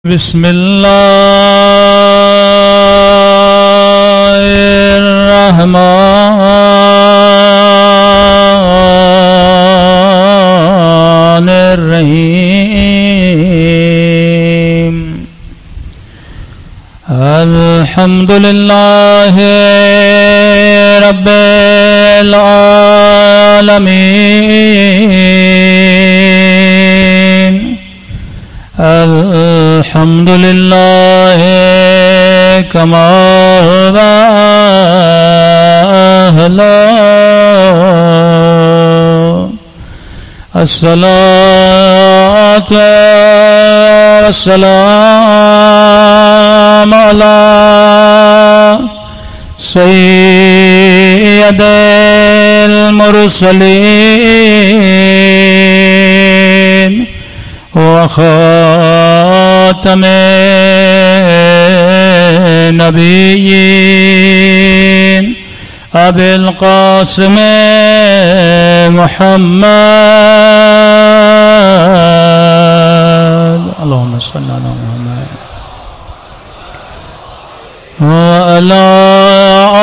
بسم الله الرحمن الرحيم الحمد لله رب العالمين الحمد لله كما أهله الصلاة والسلام على سيد المرسلين وخاتم النبيين أبي القاسم محمد اللهم صل على محمد وعلى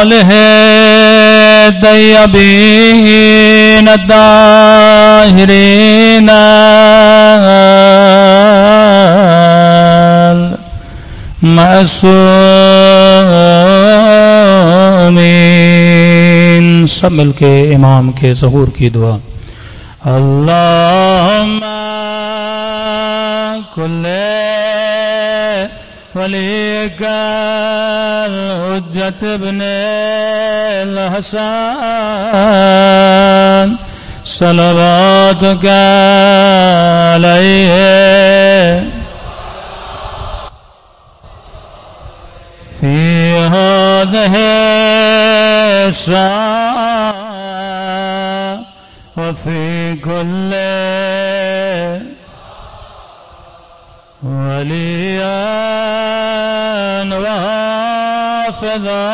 آله الطيبين الطاهرين معصومین سب مل کے امام کے ظہور کی دعا اللہم کل ولیک الحجت ابن الحسن صلواتک علیہ في هذه الساعة وفي كل وليا وحافظا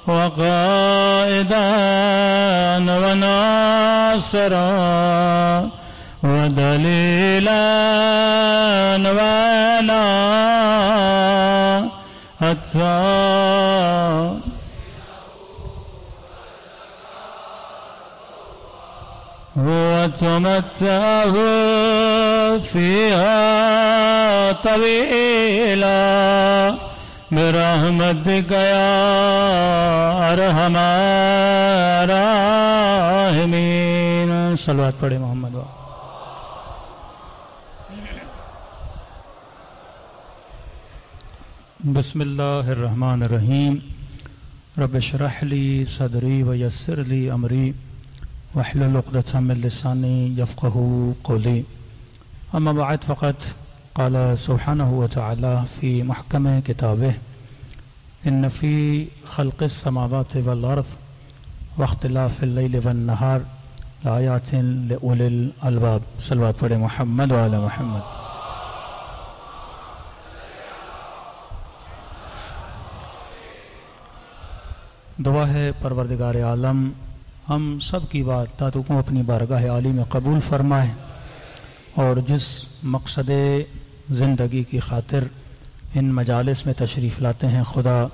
وقائدا وناصرا ودليلا ولا حتى وتمتعه فيها طويلا برحمتك يا ارحم الراحمين صلوات پڑھے محمد و بسم اللہ الرحمن الرحیم رب اشرح لی صدری ویسر لی امری واحلل عقدۃ من لسانی یفقهوا قولی اما بعد فقط قال سبحانہ وتعالی فی محکم کتابہ ان فی خلق السماوات والارض واختلاف اللیل والنہار لآیات لأولی الالباب صلوات پڑھے محمد وعلی محمد دعا ہے پروردگار عالم ہم سب کی باتوں کو اپنی بارگاہ عالی میں قبول فرمائے اور جس مقصد زندگی کی خاطر ان مجالس میں تشریف لاتے ہیں خدا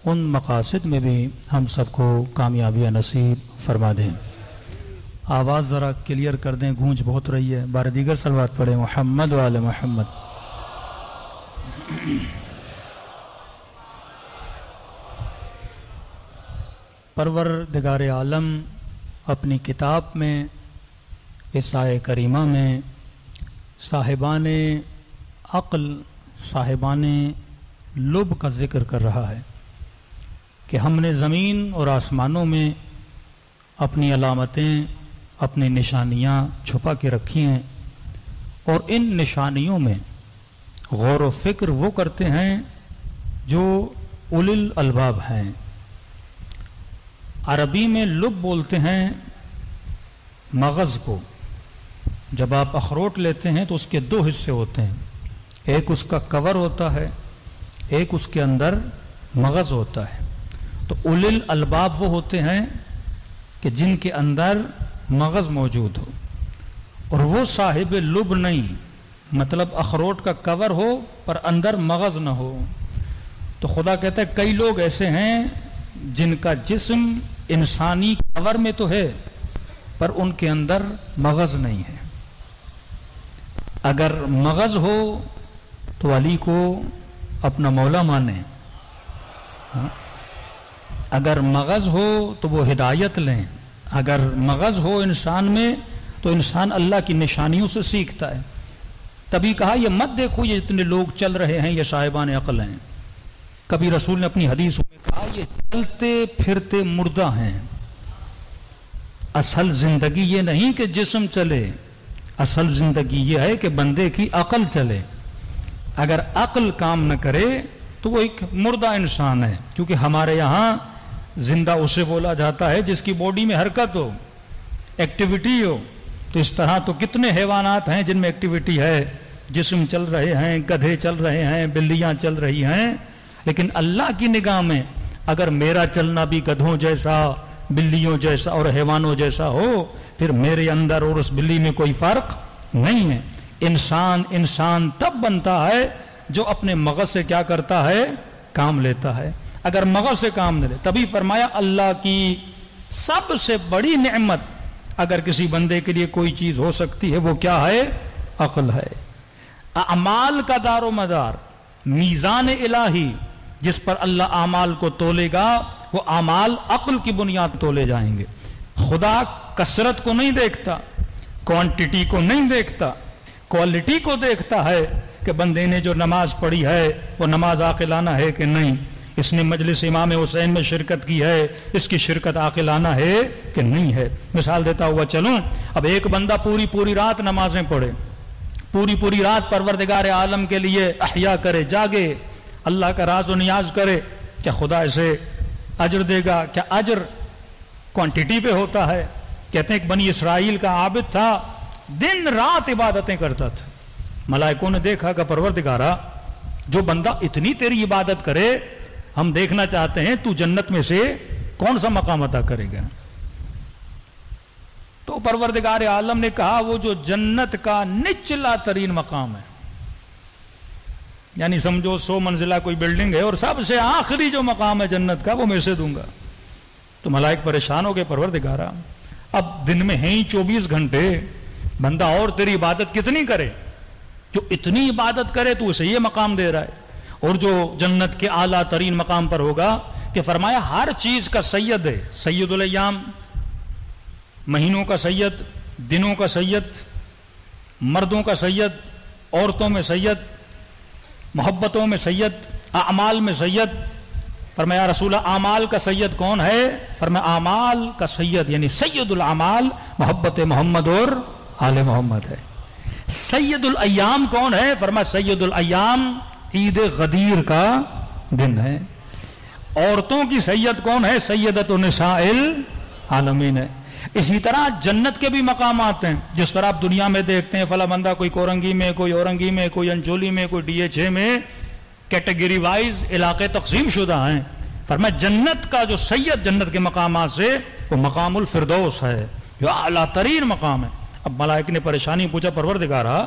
ان مقاصد میں بھی ہم سب کو کامیابی نصیب فرما دیں آواز ذرا کلیئر کر دیں گونج بہت رہی ہے بار دیگر صلوات پڑھیں محمد وعلی محمد پروردگار عالم اپنی کتاب میں اس آیہ کریمہ میں صاحبان عقل صاحبان لب کا ذکر کر رہا ہے کہ ہم نے زمین اور آسمانوں میں اپنی علامتیں اپنی نشانیاں چھپا کے رکھی ہیں اور ان نشانیوں میں غور و فکر وہ کرتے ہیں جو اولی الالباب ہیں عربی میں لب بولتے ہیں مغز کو جب آپ اخروٹ لیتے ہیں تو اس کے دو حصے ہوتے ہیں ایک اس کا کور ہوتا ہے ایک اس کے اندر مغز ہوتا ہے تو اولی الالباب وہ ہوتے ہیں کہ جن کے اندر مغز موجود ہو اور وہ صاحب لب نہیں مطلب اخروٹ کا کور ہو پر اندر مغز نہ ہو. تو خدا کہتا ہے کئی لوگ ایسے ہیں جن کا جسم انسانی کور میں تو ہے پر ان کے اندر مغز نہیں ہے. اگر مغز ہو تو علی کو اپنا مولا مانیں، اگر مغز ہو تو وہ ہدایت لیں. اگر مغز ہو انسان میں تو انسان اللہ کی نشانیوں سے سیکھتا ہے. تبھی کہا یہ مت دیکھو یہ جتنے لوگ چل رہے ہیں یہ صاحبان عقل ہیں. کبھی رسول نے اپنی حدیث میں کہا یہ چلتے پھرتے مردہ ہیں. اصل زندگی یہ نہیں کہ جسم چلے، اصل زندگی یہ ہے کہ بندے کی عقل چلے. اگر عقل کام نہ کرے تو وہ ایک مردہ انسان ہے. کیونکہ ہمارے یہاں زندہ اسے بولا جاتا ہے جس کی باڈی میں حرکت ہو، ایکٹیویٹی ہو. تو اس طرح تو کتنے حیوانات ہیں جن میں ایکٹیویٹی ہے، جسم چل رہے ہیں، گدھے چل رہے ہیں، بلیاں چل رہی ہیں. لیکن اللہ کی نگاہ میں اگر میرا چلنا بھی گدھوں جیسا، بلیوں جیسا اور حیوانوں جیسا ہو پھر میرے اندر اور اس بلی میں کوئی فرق نہیں ہے. انسان تب بنتا ہے جو اپنے مغز سے کیا کرتا ہے؟ کام لیتا ہے. اگر مغز سے کام نہ لے، تبھی فرمایا اللہ کی سب سے بڑی نعمت اگر کسی بندے کے لیے کوئی چیز ہو سکتی ہے وہ کیا ہے؟ عقل ہے. اعمال کا دار و مدار، میزان الہی جس پر اللہ اعمال کو تولے گا وہ اعمال عقل کی بنیاد تولے جائیں گے. خدا کثرت کو نہیں دیکھتا، کوانٹٹی کو نہیں دیکھتا، کوالٹی کو دیکھتا ہے کہ بندے نے جو نماز پڑھی ہے وہ نماز عاقلانہ ہے کہ نہیں، اس نے مجلس امام حسین میں شرکت کی ہے، اس کی شرکت عاقلانہ ہے کہ نہیں ہے. مثال دیتا ہوا چلوں، اب ایک بندہ پوری رات نمازیں پڑھے، پوری رات پروردگار عالم کے لیے احیا کرے، جاگے، اللہ کا راز و نیاز کرے، کیا خدا اسے اجر دے گا؟ کیا اجر کوانٹٹی پہ ہوتا ہے؟ کہتے ہیں کہ بنی اسرائیل کا عابد تھا، دن رات عبادتیں کرتا تھا. ملائکوں نے دیکھا کہ پروردگارا جو بندہ اتنی تیری عبادت کرے ہم دیکھنا چاہتے ہیں تو جنت میں سے کون سا مقام عطا کرے گا. تو پروردگار عالم نے کہا وہ جو جنت کا نچلا ترین مقام ہے، یعنی سمجھو 100 منزلہ کوئی بلڈنگ ہے اور سب سے آخری جو مقام ہے جنت کا وہ میں سے دوں گا. تو ملائک پریشان ہو گئے، پروردگارا اب دن میں ہیں ہی 24 گھنٹے، بندہ اور تیری عبادت کتنی کرے؟ جو اتنی عبادت کرے تو اسے یہ مقام دے رہا ہے. اور جو جنت کے اعلیٰ ترین مقام پر ہوگا کہ فرمایا ہر چیز کا سید ہے، سید الیام، مہینوں کا سید، دنوں کا سید، مردوں کا سید، عورتوں میں سید، محبتوں میں سید، اعمال میں سید. فرمایا رسول اعمال کا سید کون ہے؟ فرمایا اعمال کا سید یعنی سید الاعمال محبت محمد اور آل محمد ہے. سید الایام کون ہے؟ فرمایا سید الایام عید غدیر کا دن ہے. عورتوں کی سید کون ہے؟ سیدۃ نساء العالمین ہے. اسی طرح جنت کے بھی مقامات ہیں، جس طرح آپ دنیا میں دیکھتے ہیں فلاں بندہ کوئی کورنگی میں، کوئی اورنگی میں، کوئی انچولی میں، کوئی ڈی ایچ اے میں، کیٹیگری وائز علاقے تقسیم شدہ ہیں. فرمایا جنت کا جو سید جنت کے مقامات سے وہ مقام الفردوس ہے جو اعلیٰ ترین مقام ہے. اب ملائک نے پریشانی پوچھا پروردگارا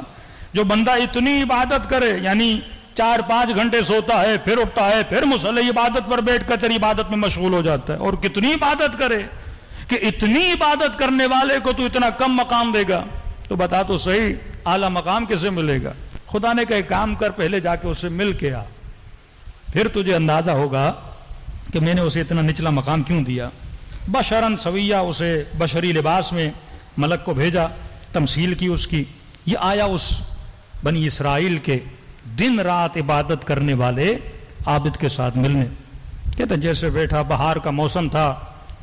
جو بندہ اتنی عبادت کرے، یعنی 4-5 گھنٹے سوتا ہے، پھر اٹھتا ہے، پھر مصلی عبادت پر بیٹھ کر تیری عبادت میں مشغول ہو جاتا ہے، اور کتنی عبادت کرے کہ اتنی عبادت کرنے والے کو تو اتنا کم مقام دے گا؟ تو بتا تو صحیح اعلیٰ مقام کسے ملے گا؟ خدا نے کہا کام کر، پہلے جا کے اسے مل کے آ، پھر تجھے اندازہ ہوگا کہ میں نے اسے اتنا نچلا مقام کیوں دیا. بشراً سویہ اسے بشری لباس میں ملک کو بھیجا، تمثیل کی اس کی. یہ آیا اس بنی اسرائیل کے دن رات عبادت کرنے والے عابد کے ساتھ ملنے. کہتے ہیں جیسے بیٹھا، بہار کا موسم تھا،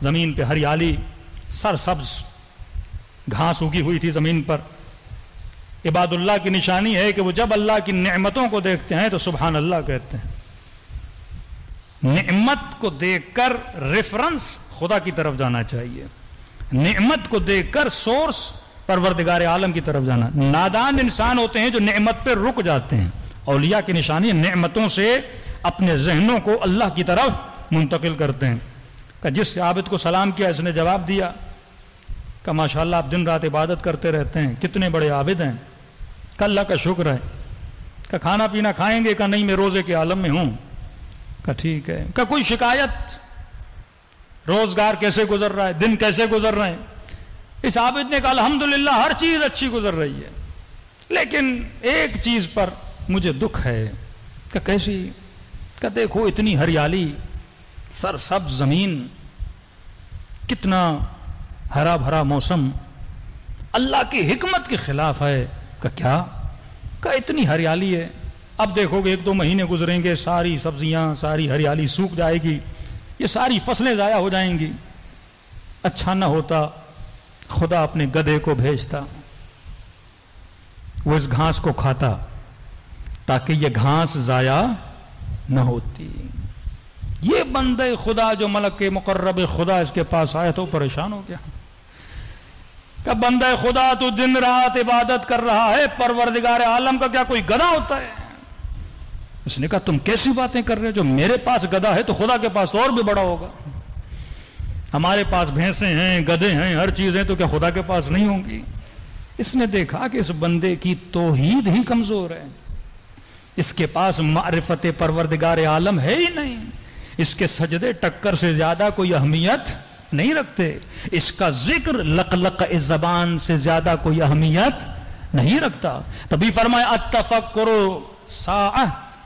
زمین پہ ہریالی، سرسبز گھاس اگی ہوئی تھی زمین پر. عباد اللہ کی نشانی ہے کہ وہ جب اللہ کی نعمتوں کو دیکھتے ہیں تو سبحان اللہ کہتے ہیں. نعمت کو دیکھ کر ریفرنس خدا کی طرف جانا چاہیے، نعمت کو دیکھ کر سورس پروردگار عالم کی طرف جانا. نادان انسان ہوتے ہیں جو نعمت پہ رک جاتے ہیں. اولیاء کی نشانی نعمتوں سے اپنے ذہنوں کو اللہ کی طرف منتقل کرتے ہیں. کہ جس عابد کو سلام کیا اس نے جواب دیا کہ ماشاءاللہ آپ دن رات عبادت کرتے رہتے ہیں، کتنے بڑے عابد ہیں. کہ اللہ کا شکر ہے، کہ کھانا پینا کھائیں گے، کہ نہیں میں روزے کے عالم میں ہوں، کہ ٹھیک ہے، کہ کوئی شکایت، روزگار کیسے گزر رہا ہے، دن کیسے گزر رہے ہیں؟ اس عابد نے کہا الحمدللہ ہر چیز اچھی گزر رہی ہے، لیکن ایک چیز پر مجھے دکھ ہے۔ کہ کیسی؟ کہ دیکھو اتنی ہریالی، سرسبز زمین، کتنا ہرا بھرا موسم، اللہ کی حکمت کے خلاف ہے۔ کہ کیا؟ کہ اتنی ہریالی ہے، اب دیکھو گے 1-2 مہینے گزریں گے، ساری سبزیاں، ساری ہریالی سوکھ جائے گی، یہ ساری فصلیں ضائع ہو جائیں گی۔ اچھا نہ ہوتا خدا اپنے گدھے کو بھیجتا، وہ اس گھاس کو کھاتا تاکہ یہ گھاس ضائع نہ ہوتی۔ یہ بندے خدا جو ملک مقرب خدا اس کے پاس آیا تو پریشان ہو گیا کہ بندہ خدا تو دن رات عبادت کر رہا ہے، پروردگار عالم کا کیا کوئی گدھا ہوتا ہے؟ اس نے کہا تم کیسی باتیں کر رہے ہو، جو میرے پاس گدھا ہے تو خدا کے پاس اور بھی بڑا ہوگا، ہمارے پاس بھینسیں ہیں، گدھے ہیں، ہر چیز ہے، تو کیا خدا کے پاس نہیں ہوں گی؟ اس نے دیکھا کہ اس بندے کی توحید ہی کمزور ہے، اس کے پاس معرفت پروردگار عالم ہے ہی نہیں، اس کے سجدے ٹکر سے زیادہ کوئی اہمیت نہیں رکھتے، اس کا ذکر لقلق زبان سے زیادہ کوئی اہمیت نہیں رکھتا۔ تبھی فرمایا التفکر ساعہ،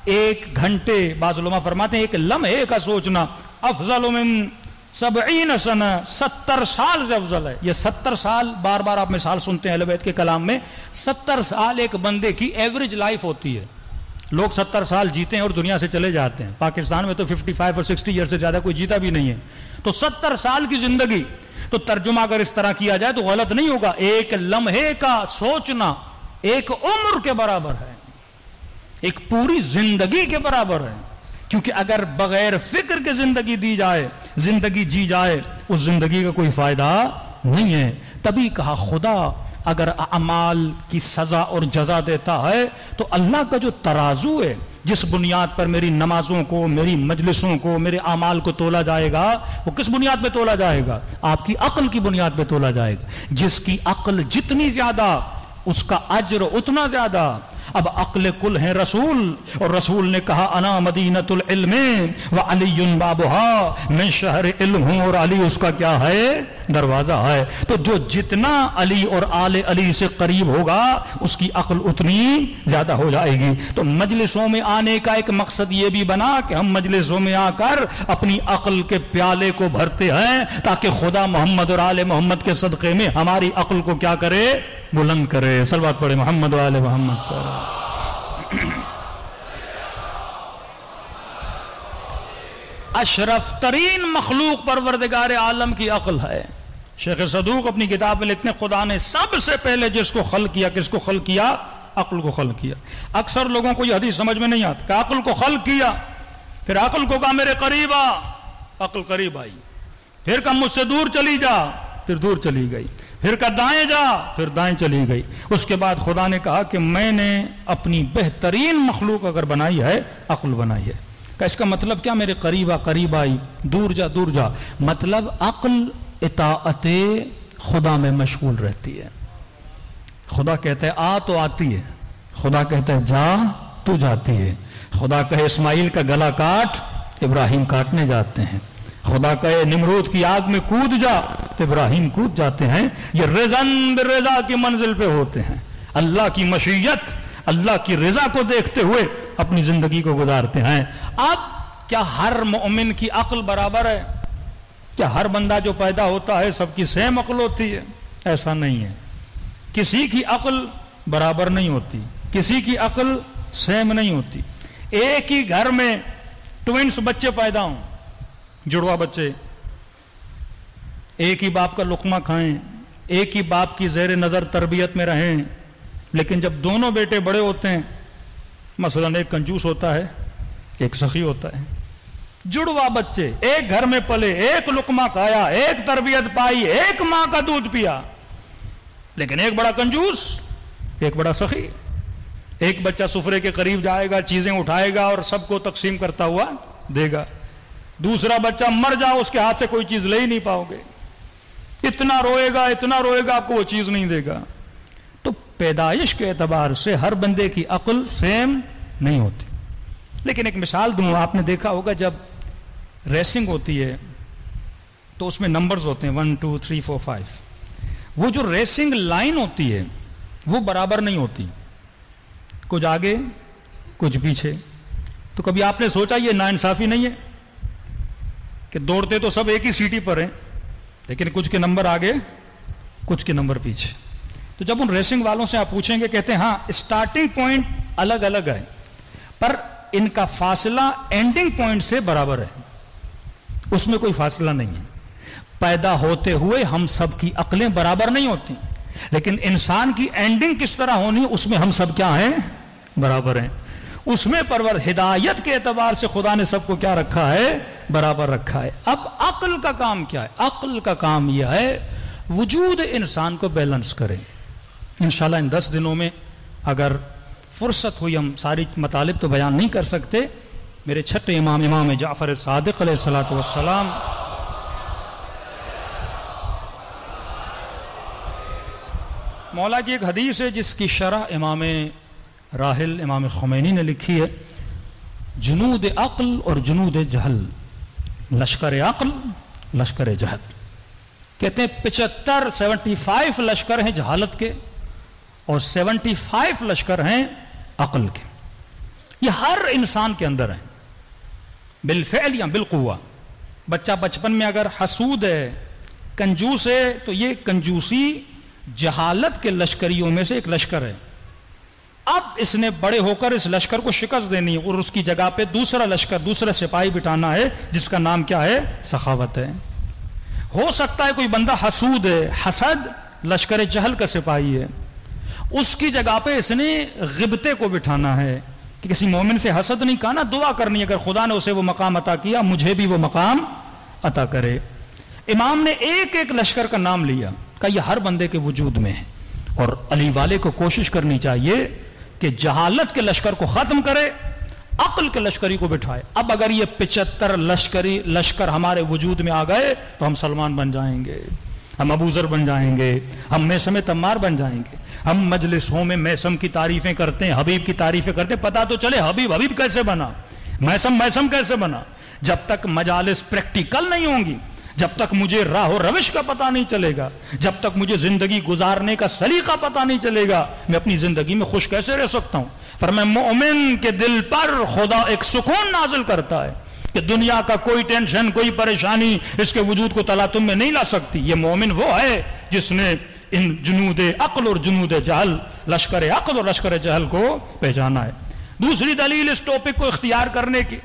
1 گھنٹے، بعض علماء فرماتے ہیں 1 لمحے کا سوچنا افضل من 70 سنہ، 70 سال سے افضل ہے۔ یہ 70 سال بار بار آپ مثال سنتے ہیں اہل بیت کے کلام میں، 70 سال ایک بندے کی ایوریج لائف ہوتی ہے۔ لوگ 70 سال جیتے ہیں اور دنیا سے چلے جاتے ہیں، پاکستان میں تو 55 اور 60 ایئر سے زیادہ کوئی جیتا بھی نہیں ہے، تو 70 سال کی زندگی، تو ترجمہ اگر اس طرح کیا جائے تو غلط نہیں ہوگا، 1 لمحے کا سوچنا 1 عمر کے برابر ہے، ایک پوری زندگی کے برابر ہے، کیونکہ اگر بغیر فکر کے زندگی دی جائے، زندگی جی جائے، اس زندگی کا کوئی فائدہ نہیں ہے۔ تبھی کہا خدا اگر اعمال کی سزا اور جزا دیتا ہے تو اللہ کا جو ترازو ہے، جس بنیاد پر میری نمازوں کو، میری مجلسوں کو، میرے اعمال کو تولا جائے گا، وہ کس بنیاد پہ تولا جائے گا؟ آپ کی عقل کی بنیاد پہ تولا جائے گا، جس کی عقل جتنی زیادہ اس کا اجر اتنا زیادہ۔ اب عقل کل ہیں رسول، اور رسول نے کہا انا مدینۃ العلم وعلی بابها، میں شہر علم ہوں اور علی اس کا کیا ہے؟ دروازہ ہے۔ تو جو جتنا علی اور آل علی سے قریب ہوگا اس کی عقل اتنی زیادہ ہو جائے گی۔ تو مجلسوں میں آنے کا ایک مقصد یہ بھی بنا کہ ہم مجلسوں میں آ کر اپنی عقل کے پیالے کو بھرتے ہیں تاکہ خدا محمد اور آل محمد کے صدقے میں ہماری عقل کو کیا کرے؟ بلند کرے۔ صلوات پڑھے محمد و آل محمد پر۔ اشرف ترین مخلوق پروردگار عالم کی عقل ہے۔ شیخ صدوق اپنی کتاب میں لکھتے ہیں خدا نے سب سے پہلے جس کو خلق کیا، کس کو خلق کیا؟ عقل کو خلق کیا۔ اکثر لوگوں کو یہ حدیث سمجھ میں نہیں آتی کہ عقل کو خلق کیا، پھر عقل کو کہا میرے قریب آ، عقل قریب آئی، پھر کہا مجھ سے دور چلی جا، پھر دور چلی گئی، پھر کہا دائیں جا، پھر دائیں چلی گئی۔ اس کے بعد خدا نے کہا کہ میں نے اپنی بہترین مخلوق اگر بنائی ہے، عقل بنائی ہے۔ کہ اس کا مطلب کیا؟ میرے قریب آ، قریب آئی، دور جا، دور جا، مطلب عقل اطاعت خدا میں مشغول رہتی ہے۔ خدا کہتا ہے آ تو آتی ہے، خدا کہتا ہے جا تو جاتی ہے، خدا کہے اسماعیل کا گلا کاٹ، ابراہیم کاٹنے جاتے ہیں، خدا کہے نمرود کی آگ میں کود جا تو ابراہیم کود جاتے ہیں۔ یہ رضاً بالرضا کی منزل پہ ہوتے ہیں، اللہ کی مشیت، اللہ کی رضا کو دیکھتے ہوئے اپنی زندگی کو گزارتے ہیں۔ اب کیا ہر مومن کی عقل برابر ہے؟ کیا ہر بندہ جو پیدا ہوتا ہے سب کی سیم عقل ہوتی ہے؟ ایسا نہیں ہے، کسی کی عقل برابر نہیں ہوتی، کسی کی عقل سیم نہیں ہوتی۔ ایک ہی گھر میں ٹوینس بچے پیدا ہوں، جڑوا بچے، ایک ہی باپ کا لقمہ کھائیں، ایک ہی باپ کی زیر نظر تربیت میں رہیں، لیکن جب دونوں بیٹے بڑے ہوتے ہیں، مثلا ایک کنجوس ہوتا ہے، ایک سخی ہوتا ہے، جڑوا بچے ایک گھر میں پلے، ایک لقمہ کھایا، ایک تربیت پائی، ایک ماں کا دودھ پیا، لیکن ایک بڑا کنجوس، ایک بڑا سخی۔ ایک بچہ سفرے کے قریب جائے گا، چیزیں اٹھائے گا اور سب کو تقسیم کرتا ہوا دے گا، دوسرا بچہ مر جاؤ اس کے ہاتھ سے کوئی چیز لے ہی نہیں پاؤ گے، اتنا روئے گا، اتنا روئے گا، آپ کو وہ چیز نہیں دے گا۔ تو پیدائش کے اعتبار سے ہر بندے کی عقل سیم نہیں ہوتی. لیکن ایک مثال دوں، آپ نے دیکھا ہوگا جب ریسنگ ہوتی ہے تو اس میں نمبرز ہوتے ہیں 1 2 3 4 5. وہ جو ریسنگ لائن ہوتی ہے وہ برابر نہیں ہوتی، کچھ آگے کچھ پیچھے. تو کبھی آپ نے سوچا یہ ناانصافی نہیں ہے کہ دوڑتے تو سب ایک ہی سیٹی پر ہیں لیکن کچھ کے نمبر آگے کچھ کے نمبر پیچھے. تو جب ان ریسنگ والوں سے آپ پوچھیں گے کہتے ہیں ہاں اسٹارٹنگ پوائنٹ الگ الگ ہے پر ان کا فاصلہ اینڈنگ پوائنٹ سے برابر ہے، اس میں کوئی فاصلہ نہیں ہے. پیدا ہوتے ہوئے ہم سب کی عقلیں برابر نہیں ہوتی لیکن انسان کی اینڈنگ کس طرح ہونی اس میں ہم سب کیا ہیں؟ برابر ہیں. اس میں پرور ہدایت کے اعتبار سے خدا نے سب کو کیا رکھا ہے؟ برابر رکھا ہے. اب عقل کا کام کیا ہے؟ عقل کا کام یہ ہے وجود انسان کو بیلنس کرے. انشاءاللہ ان 10 دنوں میں اگر فرصت ہوئی، ہم ساری مطالب تو بیان نہیں کر سکتے. میرے چھٹے امام جعفر صادق علیہ الصلوۃ والسلام مولا کی ایک حدیث ہے جس کی شرح امام راحل امام خمینی نے لکھی ہے. جنود عقل اور جنود جہل، لشکر عقل لشکر جہل. کہتے ہیں 75 لشکر ہیں جہالت کے اور 75 لشکر ہیں عقل کے. یہ ہر انسان کے اندر ہیں بالفعل یا بالقوہ. بچہ بچپن میں اگر حسود ہے، کنجوس ہے، تو یہ کنجوسی جہالت کے لشکریوں میں سے ایک لشکر ہے. اب اس نے بڑے ہو کر اس لشکر کو شکست دینی ہے اور اس کی جگہ پہ دوسرا لشکر، دوسرا سپاہی بٹھانا ہے جس کا نام کیا ہے؟ سخاوت ہے. ہو سکتا ہے کوئی بندہ حسود ہے، حسد لشکر جہل کا سپاہی ہے، اس کی جگہ پہ اس نے غبطے کو بٹھانا ہے کہ کسی مومن سے حسد نہیں کہا نا، دعا کرنی ہے اگر خدا نے اسے وہ مقام عطا کیا مجھے بھی وہ مقام عطا کرے. امام نے ایک ایک لشکر کا نام لیا کہ یہ ہر بندے کے وجود میں ہے اور علی والے کو کوشش کرنی چاہیے کہ جہالت کے لشکر کو ختم کرے، عقل کے لشکری کو بٹھائے. اب اگر یہ 75 لشکر ہمارے وجود میں آ گئے تو ہم سلمان بن جائیں گے، ہم ابو ذر بن جائیں گے، ہم میثم تمار بن جائیں گے. ہم مجلسوں میں میثم کی تعریفیں کرتے ہیں، حبیب کی تعریفیں کرتے ہیں، پتہ تو چلے حبیب کیسے بنا، میثم کیسے بنا. جب تک مجالس پریکٹیکل نہیں ہوں گی، جب تک مجھے راہ و روش کا پتہ نہیں چلے گا، جب تک مجھے زندگی گزارنے کا سلیقہ پتہ نہیں چلے گا، میں اپنی زندگی میں خوش کیسے رہ سکتا ہوں. فرمایا مومن کے دل پر خدا ایک سکون نازل کرتا ہے کہ دنیا کا کوئی ٹینشن، کوئی پریشانی اس کے وجود کو تلاطم میں نہیں لا سکتی. یہ مومن وہ ہے جس نے ان جنود عقل اور جنود جہل، لشکر عقل اور لشکر جہل کو پہچانا ہے. دوسری دلیل اس ٹاپک کو اختیار کرنے کی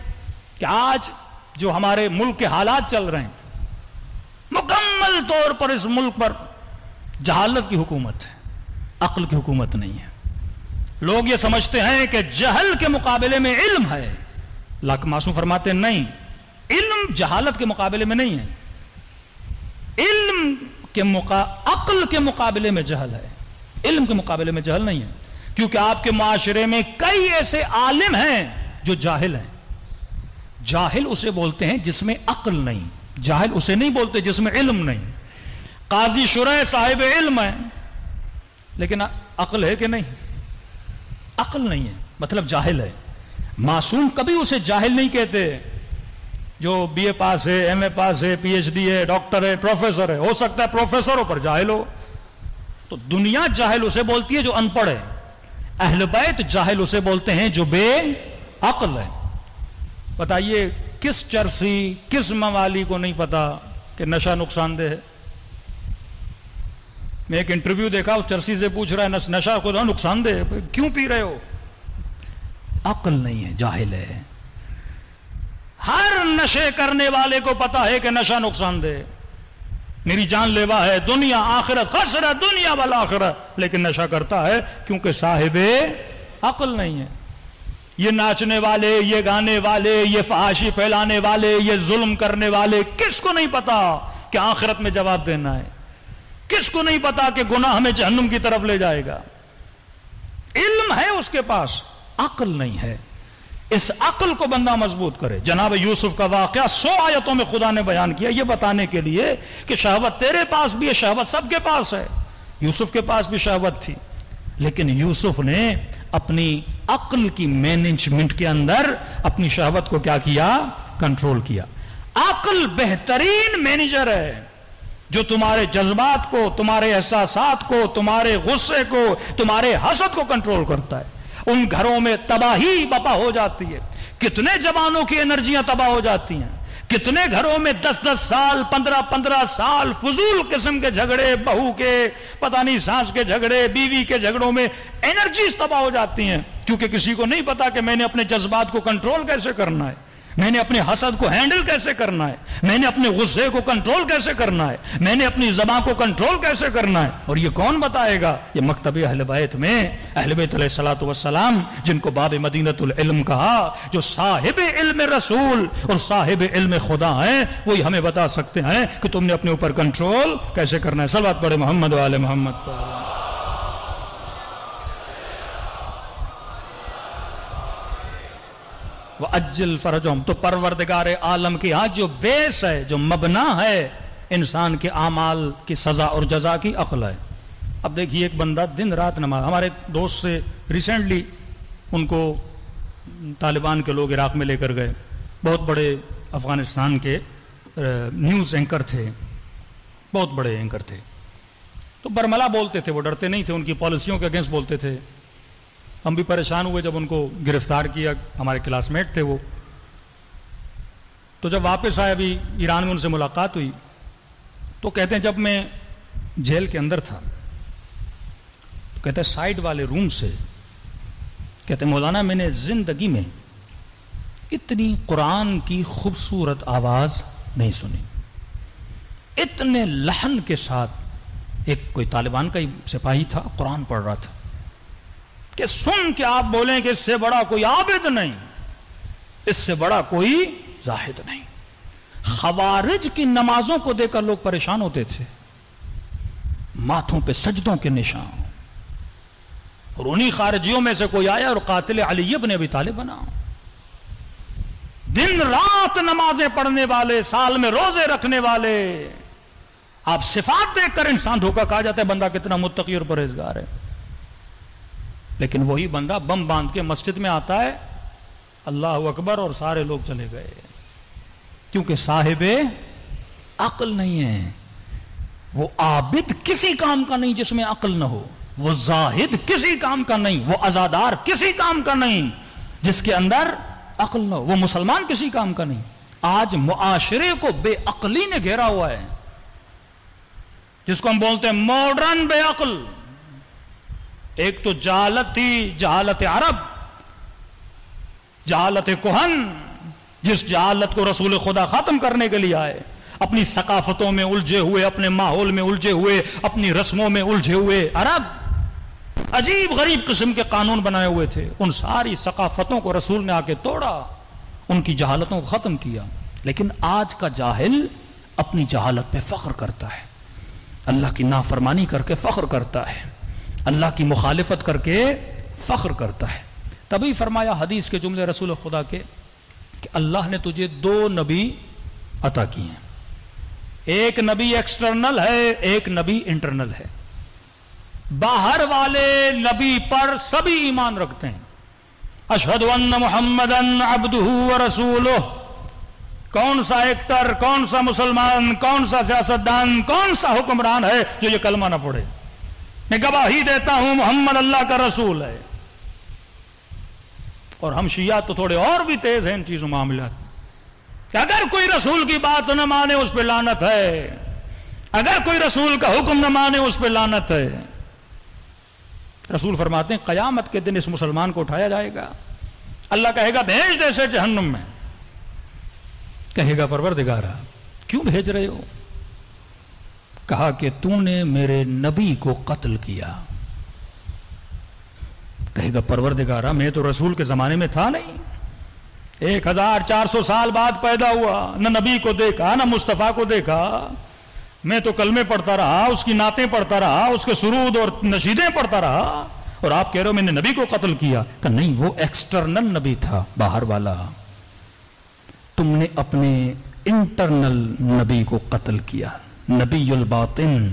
کہ آج جو ہمارے ملک کے حالات چل رہے ہیں، مکمل طور پر اس ملک پر جہالت کی حکومت ہے، عقل کی حکومت نہیں ہے. لوگ یہ سمجھتے ہیں کہ جہل کے مقابلے میں علم ہے. اللہ کے معصوم فرماتے ہیں نہیں، علم جہالت کے مقابلے میں نہیں ہے، علم کے عقل کے مقابلے میں جہل ہے، علم کے مقابلے میں جہل نہیں ہے. کیونکہ آپ کے معاشرے میں کئی ایسے عالم ہیں جو جاہل ہیں. جاہل اسے بولتے ہیں جس میں عقل نہیں، جاہل اسے نہیں بولتے جس میں علم نہیں. قاضی شرح صاحب علم ہے لیکن عقل ہے کہ نہیں؟ عقل نہیں ہے مطلب جاہل ہے. معصوم کبھی اسے جاہل نہیں کہتے. جو بی اے پاس ہے، ایم اے پاس ہے، پی ایچ ڈی ہے، ڈاکٹر ہے، پروفیسر ہے، ہو سکتا ہے پروفیسروں پر جاہل ہو. تو دنیا جاہل اسے بولتی ہے جو ان پڑھ ہے، اہل بیت جاہل اسے بولتے ہیں جو بے عقل ہے. بتائیے کس چرسی، کس موالی کو نہیں پتا کہ نشہ نقصان دہ ہے؟ میں ایک انٹرویو دیکھا، اس چرسی سے پوچھ رہا ہے نشہ کو نقصان دہ ہے، کیوں پی رہے ہو؟ عقل نہیں ہے، جاہل ہے. ہر نشے کرنے والے کو پتا ہے کہ نشہ نقصان دہ، میری جان لیوا ہے، دنیا آخرت خسرہ دنیا والآخرت، لیکن نشہ کرتا ہے کیونکہ صاحب عقل نہیں ہے. یہ ناچنے والے، یہ گانے والے، یہ فحاشی پھیلانے والے، یہ ظلم کرنے والے، کس کو نہیں پتا کہ آخرت میں جواب دینا ہے؟ کس کو نہیں پتا کہ گناہ ہمیں جہنم کی طرف لے جائے گا؟ علم ہے اس کے پاس، عقل نہیں ہے. اس عقل کو بندہ مضبوط کرے. جناب یوسف کا واقعہ 100 آیتوں میں خدا نے بیان کیا یہ بتانے کے لیے کہ شہوت تیرے پاس بھی ہے، شہوت سب کے پاس ہے. یوسف کے پاس بھی شہوت تھی، لیکن یوسف نے اپنی عقل کی مینجمنٹ کے اندر اپنی شہوت کو کیا کیا؟ کنٹرول کیا. عقل بہترین مینیجر ہے جو تمہارے جذبات کو، تمہارے احساسات کو، تمہارے غصے کو، تمہارے حسد کو کنٹرول کرتا ہے. ان گھروں میں تباہی بپا ہو جاتی ہے. کتنے جوانوں کی انرجیاں تباہ ہو جاتی ہیں. کتنے گھروں میں 10-10 سال 15-15 سال فضول قسم کے جھگڑے، بہو کے پتہ نہیں ساس کے جھگڑے، بیوی کے جھگڑوں میں انرجیز تباہ ہو جاتی ہیں، کیونکہ کسی کو نہیں پتا کہ میں نے اپنے جذبات کو کنٹرول کیسے کرنا ہے، میں نے اپنے حسد کو ہینڈل کیسے کرنا ہے، میں نے اپنے غصے کو کنٹرول کیسے کرنا ہے، میں نے اپنی زبان کو کنٹرول کیسے کرنا ہے. اور یہ کون بتائے گا؟ یہ مکتب اہل بیت میں اہل بیت علیہ الصلوۃ والسلام، جن کو باب مدینۃ العلم کہا، جو صاحب علم رسول اور صاحب علم خدا ہیں، وہی ہمیں بتا سکتے ہیں کہ تم نے اپنے اوپر کنٹرول کیسے کرنا ہے. صلوات پڑھے محمد و آل محمد پر. وَأَجِّلْ فَرَجَهُمْ. تو پروردگار عالم کی آج جو بیس ہے، جو مبنا ہے انسان کے اعمال کی سزا اور جزا کی، عقل ہے. اب دیکھیے ایک بندہ دن رات نماز، ہمارے دوست سے ریسنٹلی ان کو طالبان کے لوگ عراق میں لے کر گئے، بہت بڑے افغانستان کے نیوز اینکر تھے، بہت بڑے اینکر تھے. تو برملا بولتے تھے، وہ ڈرتے نہیں تھے، ان کی پالیسیوں کے اگینسٹ بولتے تھے. ہم بھی پریشان ہوئے جب ان کو گرفتار کیا، ہمارے کلاس میٹ تھے وہ. تو جب واپس آئے، ابھی ایران میں ان سے ملاقات ہوئی، تو کہتے ہیں جب میں جیل کے اندر تھا تو کہتے ہیں سائیڈ والے روم سے کہتے ہیں مولانا میں نے زندگی میں اتنی قرآن کی خوبصورت آواز نہیں سنی. اتنے لحن کے ساتھ ایک کوئی طالبان کا ہی سپاہی تھا، قرآن پڑھ رہا تھا کہ سن کے آپ بولیں کہ اس سے بڑا کوئی عابد نہیں، اس سے بڑا کوئی زاہد نہیں. خوارج کی نمازوں کو دیکھ کر لوگ پریشان ہوتے تھے، ماتھوں پہ سجدوں کے نشان، اور انہی خارجیوں میں سے کوئی آیا اور قاتل علی ابن ابی طالب بنا. دن رات نمازیں پڑھنے والے، سال میں روزے رکھنے والے. آپ صفات دیکھ کر انسان دھوکہ کھا جاتا ہے بندہ کتنا متقی اور پرہیزگار ہے. لیکن وہی بندہ بم باندھ کے مسجد میں آتا ہے، اللہ اکبر، اور سارے لوگ چلے گئے، کیونکہ صاحب عقل نہیں ہے. وہ عابد کسی کام کا نہیں جس میں عقل نہ ہو، وہ زاہد کسی کام کا نہیں، وہ عزادار کسی کام کا نہیں جس کے اندر عقل نہ ہو، وہ مسلمان کسی کام کا نہیں. آج معاشرے کو بے عقلی نے گھیرا ہوا ہے، جس کو ہم بولتے ہیں ماڈرن بے عقل. ایک تو جہالت تھی، جہالت عرب، جہالت کہن، جس جہالت کو رسول خدا ختم کرنے کے لیے آئے. اپنی ثقافتوں میں الجھے ہوئے، اپنے ماحول میں الجھے ہوئے، اپنی رسموں میں الجھے ہوئے عرب عجیب غریب قسم کے قانون بنائے ہوئے تھے. ان ساری ثقافتوں کو رسول نے آ کے توڑا، ان کی جہالتوں کو ختم کیا. لیکن آج کا جاہل اپنی جہالت پہ فخر کرتا ہے، اللہ کی نافرمانی کر کے فخر کرتا ہے، اللہ کی مخالفت کر کے فخر کرتا ہے. تبھی فرمایا حدیث کے جملے رسول خدا کے کہ اللہ نے تجھے 2 نبی عطا کیے ہیں. ایک نبی ایکسٹرنل ہے، ایک نبی انٹرنل ہے. باہر والے نبی پر سبھی ایمان رکھتے ہیں. اشہد ان محمدن عبدہ ورسولہ. کون سا ایکٹر، کون سا مسلمان، کون سا سیاستدان، کون سا حکمران ہے جو یہ کلمہ نہ پڑھے؟ میں گواہی دیتا ہوں محمد اللہ کا رسول ہے. اور ہم شیعہ تو تھوڑے اور بھی تیز ہیں ان چیزوں معاملات، کہ اگر کوئی رسول کی بات نہ مانے اس پہ لعنت ہے، اگر کوئی رسول کا حکم نہ مانے اس پہ لعنت ہے. رسول فرماتے ہیں قیامت کے دن اس مسلمان کو اٹھایا جائے گا، اللہ کہے گا بھیج دے اسے جہنم میں. کہے گا پروردگارا کیوں بھیج رہے ہو؟ کہا کہ تو نے میرے نبی کو قتل کیا. کہے گا پروردگارا میں تو رسول کے زمانے میں تھا نہیں، 1400 سال بعد پیدا ہوا، نہ نبی کو دیکھا نہ مصطفیٰ کو دیکھا، میں تو کلمے پڑھتا رہا، اس کی نعتیں پڑھتا رہا، اس کے سرود اور نشیدیں پڑھتا رہا، اور آپ کہہ رہے ہو میں نے نبی کو قتل کیا. کہ نہیں، وہ ایکسٹرنل نبی تھا، باہر والا. تم نے اپنے انٹرنل نبی کو قتل کیا. نبی الباطن،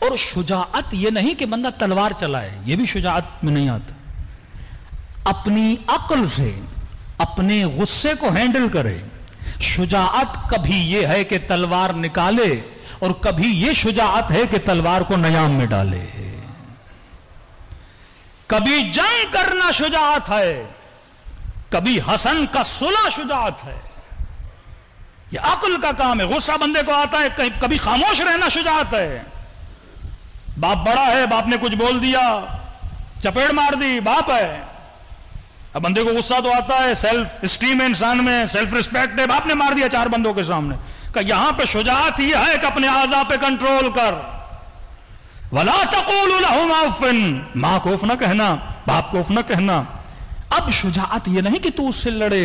اور شجاعت یہ نہیں کہ بندہ تلوار چلائے، یہ بھی شجاعت میں نہیں آتا. اپنی عقل سے اپنے غصے کو ہینڈل کرے. شجاعت کبھی یہ ہے کہ تلوار نکالے، اور کبھی یہ شجاعت ہے کہ تلوار کو نیام میں ڈالے. کبھی جنگ کرنا شجاعت ہے، کبھی حسن کا صلح شجاعت ہے. یہ عقل کا کام ہے. غصہ بندے کو آتا ہے، کبھی خاموش رہنا شجاعت ہے. باپ بڑا ہے، باپ نے کچھ بول دیا، چپیڑ مار دی، باپ ہے. اب بندے کو غصہ تو آتا ہے، سیلف اسٹیم ہے انسان میں، سیلف ریسپیکٹ ہے، باپ نے مار دیا 4 بندوں کے سامنے. کہ یہاں پہ شجاعت یہ ہے کہ اپنے اعضاء پہ کنٹرول کر. وَلَا تَقُولُوا لَهُمْ عَفٍ، ماں کو اف نہ کہنا، باپ کو اف نہ کہنا. اب شجاعت یہ نہیں کہ تو اس سے لڑے،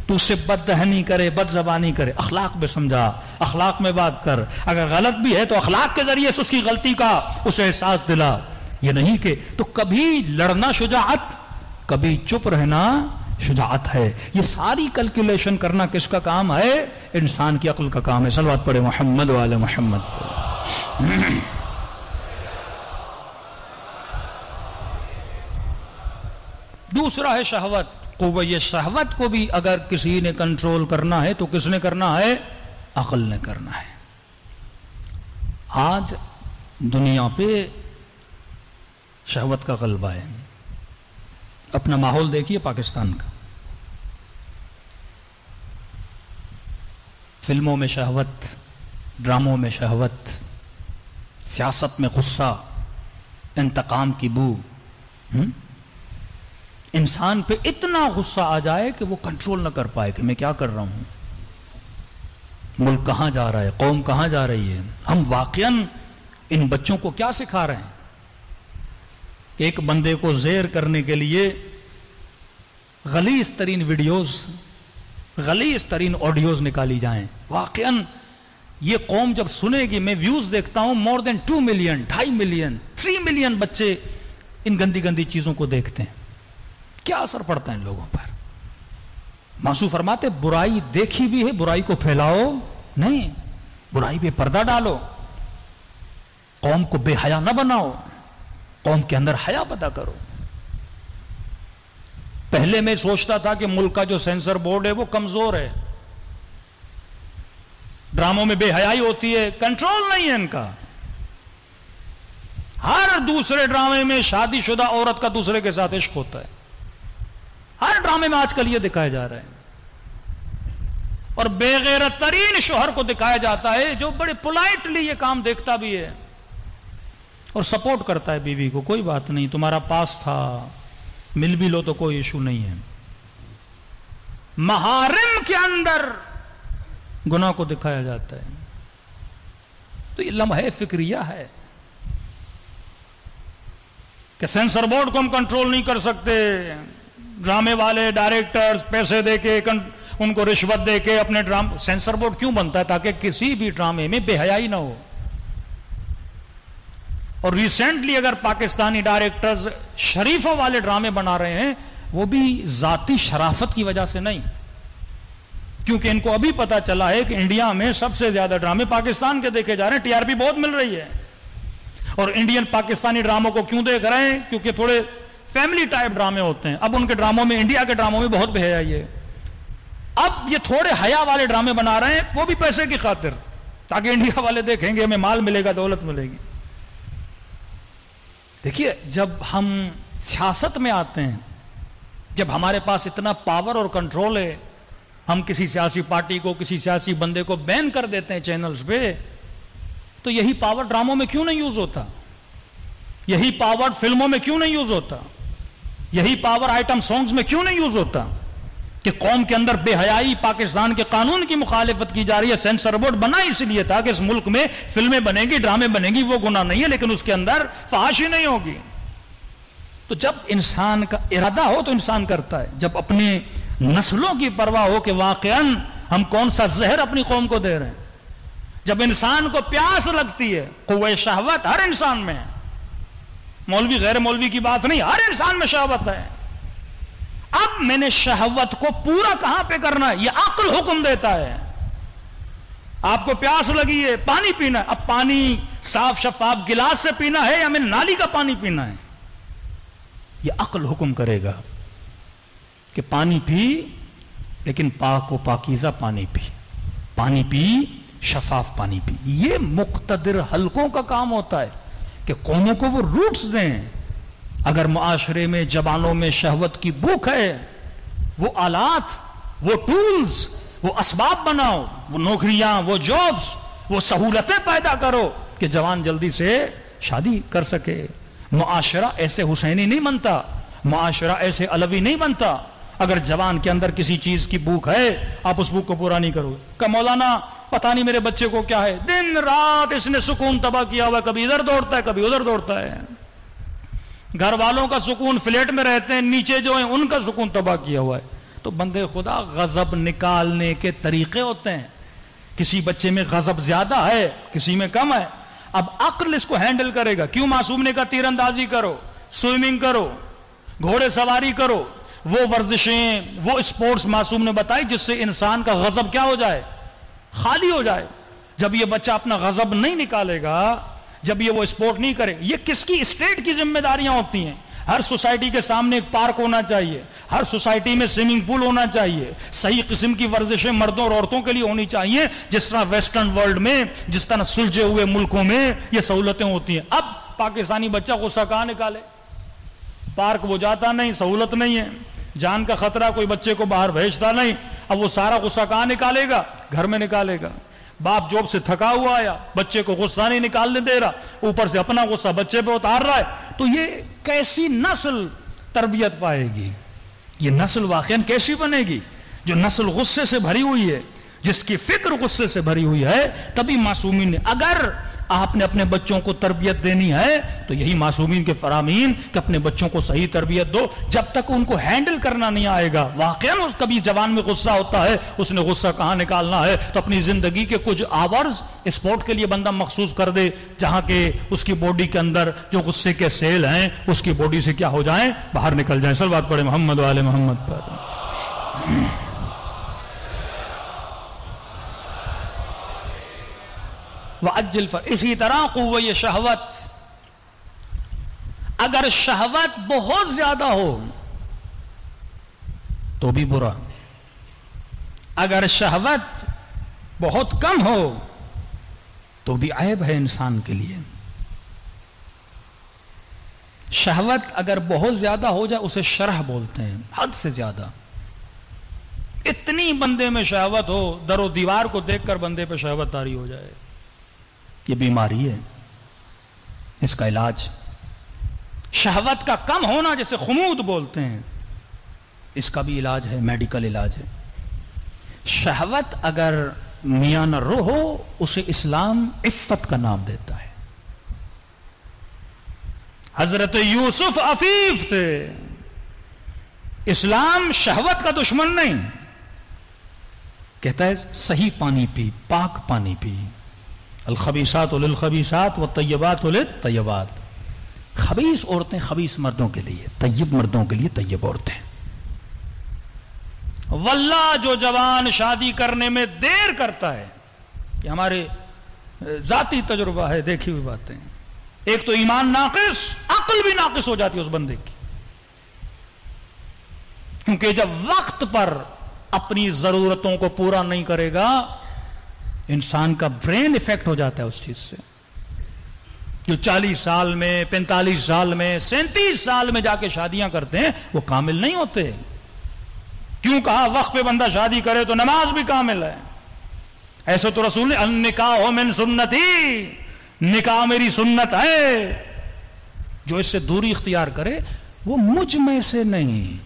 تو اس سے بد دہنی کرے، بد زبانی کرے. اخلاق میں سمجھا، اخلاق میں بات کر. اگر غلط بھی ہے تو اخلاق کے ذریعے سے اس کی غلطی کا اسے احساس دلا. یہ نہیں کہ تو کبھی لڑنا شجاعت، کبھی چپ رہنا شجاعت ہے. یہ ساری کیلکولیشن کرنا کس کا کام ہے؟ انسان کی عقل کا کام ہے. صلوات پڑھے محمد وعلی محمد. دوسرا ہے شہوت. قوہ شہوت کو بھی اگر کسی نے کنٹرول کرنا ہے تو کس نے کرنا ہے؟ عقل نے کرنا ہے. آج دنیا پہ شہوت کا غلبہ ہے. اپنا ماحول دیکھیے پاکستان کا. فلموں میں شہوت، ڈراموں میں شہوت، سیاست میں غصہ، انتقام کی بو. انسان پہ اتنا غصہ آ جائے کہ وہ کنٹرول نہ کر پائے کہ میں کیا کر رہا ہوں، ملک کہاں جا رہا ہے، قوم کہاں جا رہی ہے. ہم واقعاً ان بچوں کو کیا سکھا رہے ہیں کہ ایک بندے کو زیر کرنے کے لیے غلیظ ترین ویڈیوز، غلیظ ترین آڈیوز نکالی جائیں. واقعاً یہ قوم جب سنے گی، میں ویوز دیکھتا ہوں more than 2 million, 2.5 million, 3 million بچے ان گندی گندی چیزوں کو دیکھتے ہیں. کیا اثر پڑتا ہے ان لوگوں پر؟ معصوم فرماتے برائی دیکھی بھی ہے، برائی کو پھیلاؤ نہیں، برائی پہ پردہ ڈالو. قوم کو بے حیا نہ بناؤ، قوم کے اندر حیا پیدا کرو. پہلے میں سوچتا تھا کہ ملک کا جو سینسر بورڈ ہے وہ کمزور ہے، ڈراموں میں بے حیائی ہوتی ہے، کنٹرول نہیں ہے ان کا. ہر دوسرے ڈرامے میں شادی شدہ عورت کا دوسرے کے ساتھ عشق ہوتا ہے. ہر ڈرامے میں آج کل یہ دکھایا جا رہا ہے. اور بے غیرت ترین شوہر کو دکھایا جاتا ہے جو بڑے پولائٹلی یہ کام دیکھتا بھی ہے اور سپورٹ کرتا ہے بیوی کو. کوئی بات نہیں، تمہارا پاس تھا، مل بھی لو تو کوئی ایشو نہیں ہے. محارم کے اندر گناہ کو دکھایا جاتا ہے. تو یہ لمحہ فکریہ ہے کہ سینسر بورڈ کو ہم کنٹرول نہیں کر سکتے. ڈرامے والے ڈائریکٹرز پیسے دے کے، ان کو رشوت دے کے اپنے ڈرامے. سینسر بورڈ کیوں بنتا ہے؟ تاکہ کسی بھی ڈرامے میں بے حیائی نہ ہو. اور ریسنٹلی اگر پاکستانی ڈائریکٹرز شریفوں والے ڈرامے بنا رہے ہیں، وہ بھی ذاتی شرافت کی وجہ سے نہیں، کیونکہ ان کو ابھی پتا چلا ہے کہ انڈیا میں سب سے زیادہ ڈرامے پاکستان کے دیکھے جا رہے ہیں. ٹی آر پی بہت مل رہی ہے. اور انڈین پاکستانی ڈراموں کو کیوں دیکھ رہے ہیں؟ کیونکہ تھوڑے فیملی ٹائپ ڈرامے ہوتے ہیں. اب ان کے ڈراموں میں، انڈیا کے ڈراموں میں بہت بے حیائی ہے. اب یہ تھوڑے حیا والے ڈرامے بنا رہے ہیں، وہ بھی پیسے کی خاطر، تاکہ انڈیا والے دیکھیں گے ہمیں مال ملے گا، دولت ملے گی. دیکھیے، جب ہم سیاست میں آتے ہیں، جب ہمارے پاس اتنا پاور اور کنٹرول ہے، ہم کسی سیاسی پارٹی کو، کسی سیاسی بندے کو بین کر دیتے ہیں چینلز پہ، تو یہی پاور ڈراموں میں کیوں نہیں یوز ہوتا؟ یہی پاور فلموں میں کیوں نہیں یوز ہوتا؟ یہی پاور آئٹم سانگز میں کیوں نہیں یوز ہوتا؟ کہ قوم کے اندر بے حیائی، پاکستان کے قانون کی مخالفت کی جا رہی ہے. سینسر بورڈ بنا اس لیے تھا کہ اس ملک میں فلمیں بنیں گی، ڈرامے بنیں گی، وہ گناہ نہیں ہے، لیکن اس کے اندر فحاشی نہیں ہوگی. تو جب انسان کا ارادہ ہو تو انسان کرتا ہے. جب اپنی نسلوں کی پرواہ ہو کہ واقعاً ہم کون سا زہر اپنی قوم کو دے رہے ہیں، جب انسان کو پیاس لگتی ہے، قوہ شہوت ہر انسان میں ہے، مولوی غیر مولوی کی بات نہیں، ہر انسان میں شہوت ہے. اب میں نے شہوت کو پورا کہاں پہ کرنا ہے؟ یہ عقل حکم دیتا ہے. آپ کو پیاس لگی ہے، پانی پینا ہے، اب پانی صاف شفاف گلاس سے پینا ہے یا میں نالی کا پانی پینا ہے؟ یہ عقل حکم کرے گا کہ پانی پی، لیکن پاک و پاکیزہ پانی پی، پانی پی، شفاف پانی پی۔ یہ مقتدر حلقوں کا کام ہوتا ہے کہ قوموں کو وہ روٹس دیں۔ اگر معاشرے میں جوانوں میں شہوت کی بھوک ہے، وہ آلات، وہ ٹولز، وہ اسباب بناؤ، وہ نوکریاں، وہ جابز، وہ سہولتیں پیدا کرو کہ جوان جلدی سے شادی کر سکے۔ معاشرہ ایسے حسینی نہیں بنتا، معاشرہ ایسے علوی نہیں بنتا اگر جوان کے اندر کسی چیز کی بھوک ہے، آپ اس بھوک کو پورا نہیں کرو گے کہ مولانا پتہ نہیں میرے بچے کو کیا ہے، دن رات اس نے سکون تباہ کیا ہوا ہے، کبھی ادھر دوڑتا ہے کبھی ادھر دوڑتا ہے، گھر والوں کا سکون، فلیٹ میں رہتے ہیں، نیچے جو ہیں ان کا سکون تباہ کیا ہوا ہے۔ تو بندے خدا غضب نکالنے کے طریقے ہوتے ہیں، کسی بچے میں غضب زیادہ ہے، کسی میں کم ہے، اب عقل اس کو ہینڈل کرے گا۔ کیوں معصوم نے کہا تیر اندازی کرو، سوئمنگ کرو، گھوڑے سواری کرو، وہ ورزشیں، وہ اسپورٹس معصوم نے بتائی جس سے انسان کا غضب کیا ہو جائے، خالی ہو جائے۔ جب یہ بچہ اپنا غضب نہیں نکالے گا، جب یہ وہ اسپورٹ نہیں کرے، یہ کس کی؟ اسٹیٹ کی ذمہ داریاں ہوتی ہیں۔ ہر سوسائٹی کے سامنے ایک پارک ہونا چاہیے، ہر سوسائٹی میں سوئمنگ پول ہونا چاہیے، صحیح قسم کی ورزشیں مردوں اور عورتوں کے لیے ہونی چاہیے، جس طرح ویسٹرن ورلڈ میں، جس طرح سلجھے ہوئے ملکوں میں یہ سہولتیں ہوتی ہیں۔ اب پاکستانی بچہ غصہ کہاں نکالے؟ پارک وہ جاتا نہیں، سہولت نہیں ہے، جان کا خطرہ، کوئی بچے کو باہر بھیجتا نہیں، اب وہ سارا غصہ کہاں نکالے گا؟ گھر میں نکالے گا۔ باپ جاب سے تھکا ہوا آیا، بچے کو غصہ نہیں نکالنے دے رہا، اوپر سے اپنا غصہ بچے پہ اتار رہا ہے، تو یہ کیسی نسل تربیت پائے گی؟ یہ نسل واقعاً کیسی بنے گی؟ جو نسل غصے سے بھری ہوئی ہے، جس کی فکر غصے سے بھری ہوئی ہے۔ تبھی معصومین نے، اگر آپ نے اپنے بچوں کو تربیت دینی ہے تو یہی معصومین کے فرامین کہ اپنے بچوں کو صحیح تربیت دو۔ جب تک ان کو ہینڈل کرنا نہیں آئے گا، واقعاً کبھی جوان میں غصہ ہوتا ہے، اس نے غصہ کہاں نکالنا ہے، تو اپنی زندگی کے کچھ آورز اسپورٹ کے لیے بندہ مخصوص کر دے، جہاں کہ اس کی باڈی کے اندر جو غصے کے سیل ہیں اس کی باڈی سے کیا ہو جائیں، باہر نکل جائیں۔ صلوات پڑھیں محمد و آل محمد پر۔ اسی طرح قوہ شہوت، اگر شہوت بہت زیادہ ہو تو بھی برا، اگر شہوت بہت کم ہو تو بھی عیب ہے انسان کے لیے۔ شہوت اگر بہت زیادہ ہو جائے اسے شرح بولتے ہیں، حد سے زیادہ۔ اتنی بندے میں شہوت ہو، در و دیوار کو دیکھ کر بندے پہ شہوت طاری ہو جائے، یہ بیماری ہے، اس کا علاج۔ شہوت کا کم ہونا جسے خمود بولتے ہیں، اس کا بھی علاج ہے، میڈیکل علاج ہے۔ شہوت اگر میاں نہ رو ہو اسے اسلام عفت کا نام دیتا ہے۔ حضرت یوسف عفیف تھے، اسلام شہوت کا دشمن نہیں، کہتا ہے صحیح پانی پی، پاک پانی پی۔ الخبیثات للخبیثات والطیبات للطیبات، خبیث عورتیں خبیث مردوں کے لیے، طیب مردوں کے لیے طیب عورتیں۔ واللہ جو جوان شادی کرنے میں دیر کرتا ہے، کہ ہمارے ذاتی تجربہ ہے، دیکھی ہوئی باتیں، ایک تو ایمان ناقص، عقل بھی ناقص ہو جاتی ہے اس بندے کی، کیونکہ جب وقت پر اپنی ضرورتوں کو پورا نہیں کرے گا انسان کا برین افیکٹ ہو جاتا ہے اس چیز سے۔ جو 40 سال میں، 45 سال میں، 37 سال میں جا کے شادیاں کرتے ہیں وہ کامل نہیں ہوتے۔ کیوں کہا وقت پہ بندہ شادی کرے تو نماز بھی کامل ہے؟ ایسے تو رسول نے النکاح من سنتی، نکاح میری سنت ہے، جو اس سے دوری اختیار کرے وہ مجھ میں سے نہیں۔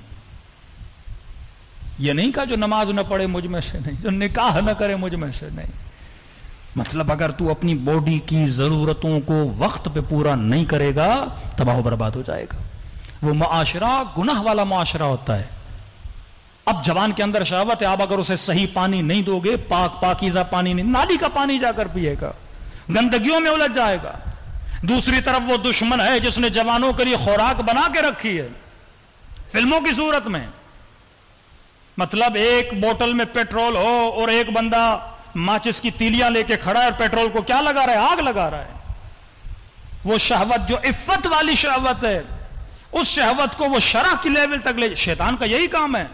یہ نہیں کہا جو نماز نہ پڑھے مجھ میں سے نہیں، جو نکاح نہ کرے مجھ میں سے نہیں۔ مطلب اگر تو اپنی باڈی کی ضرورتوں کو وقت پہ پورا نہیں کرے گا تباہ و برباد ہو جائے گا۔ وہ معاشرہ گناہ والا معاشرہ ہوتا ہے۔ اب جوان کے اندر شہوت ہے، آپ اگر اسے صحیح پانی نہیں دو گے، پاکیزہ پانی نہیں، نالی کا پانی جا کر پیے گا، گندگیوں میں الجھ جائے گا۔ دوسری طرف وہ دشمن ہے جس نے جوانوں کے لیے خوراک بنا کے رکھی ہے فلموں کی صورت میں۔ مطلب ایک بوتل میں پیٹرول ہو اور ایک بندہ ماچس کی تیلیاں لے کے کھڑا ہے اور پیٹرول کو کیا لگا رہا ہے؟ آگ لگا رہا ہے. وہ شہوت جو عفت والی شہوت ہے، اس شہوت کو وہ شرع کی لیول تک لے. شیطان کا یہی کام ہے،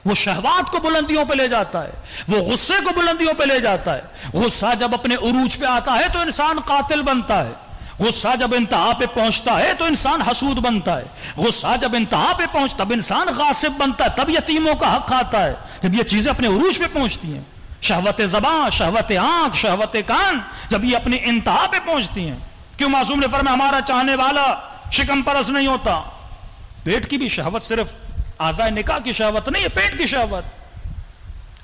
وہ شہوات کو بلندیوں پہ لے جاتا ہے، وہ غصے کو بلندیوں پہ لے جاتا ہے. غصہ جب اپنے عروج پہ آتا ہے تو انسان قاتل بنتا ہے. غصہ جب انتہا پہ پہنچتا ہے تو انسان حسود بنتا ہے. غصہ جب انتہا پہ پہنچتا تب انسان غاصب بنتا ہے، تب یتیموں کا حق کھاتا ہے. جب یہ چیزیں اپنے عروج پہ پہنچتی ہیں، شہوت زبان، شہوت آنکھ، شہوت کان، جب یہ اپنی انتہا پہ پہنچتی ہیں. کیوں معصوم نے فرمایا ہمارا چاہنے والا شکم پرست نہیں ہوتا. پیٹ کی بھی شہوت صرف اعضاء نکاح کی شہوت نہیں ہے، پیٹ کی شہوت.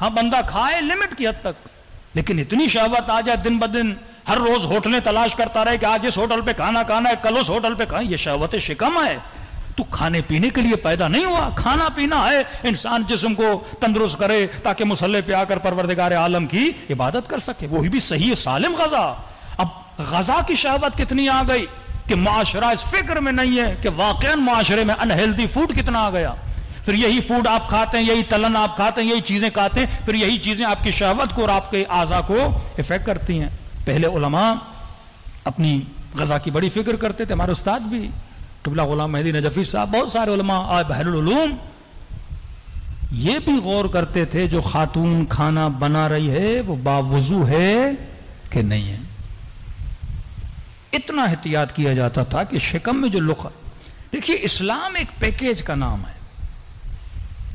ہاں بندہ کھائے لمٹ کی حد تک، لیکن اتنی شہوت آ جائے دن بدن ہر روز ہوٹلیں تلاش کرتا رہے کہ آج اس ہوٹل پہ کھانا کھانا ہے، کل اس ہوٹل پہ کھائیں. یہ شہوت شکم ہے. تو کھانے پینے کے لیے پیدا نہیں ہوا. کھانا پینا ہے انسان جسم کو تندرست کرے تاکہ مصلی پہ آ کر پروردگار عالم کی عبادت کر سکے، وہی بھی صحیح سالم غذا. اب غذا کی شہوت کتنی آ گئی کہ معاشرہ اس فکر میں نہیں ہے کہ واقعاً معاشرے میں انہیلدی فوڈ کتنا آ گیا. پھر یہی فوڈ آپ کھاتے ہیں، یہی تلن آپ کھاتے ہیں، یہی چیزیں کھاتے ہیں، پھر یہی چیزیں آپ کی شہوت کو اور آپ کے اعضاء کو افیکٹ کرتی ہیں. پہلے علماء اپنی غذا کی بڑی فکر کرتے تھے. ہمارے استاد بھی قبلہ غلام مہدی نجفی صاحب، بہت سارے علماء، بحر العلوم، یہ بھی غور کرتے تھے جو خاتون کھانا بنا رہی ہے وہ باوضو ہے کہ نہیں ہے. اتنا احتیاط کیا جاتا تھا کہ شکم میں جو دیکھیے اسلام ایک پیکیج کا نام ہے،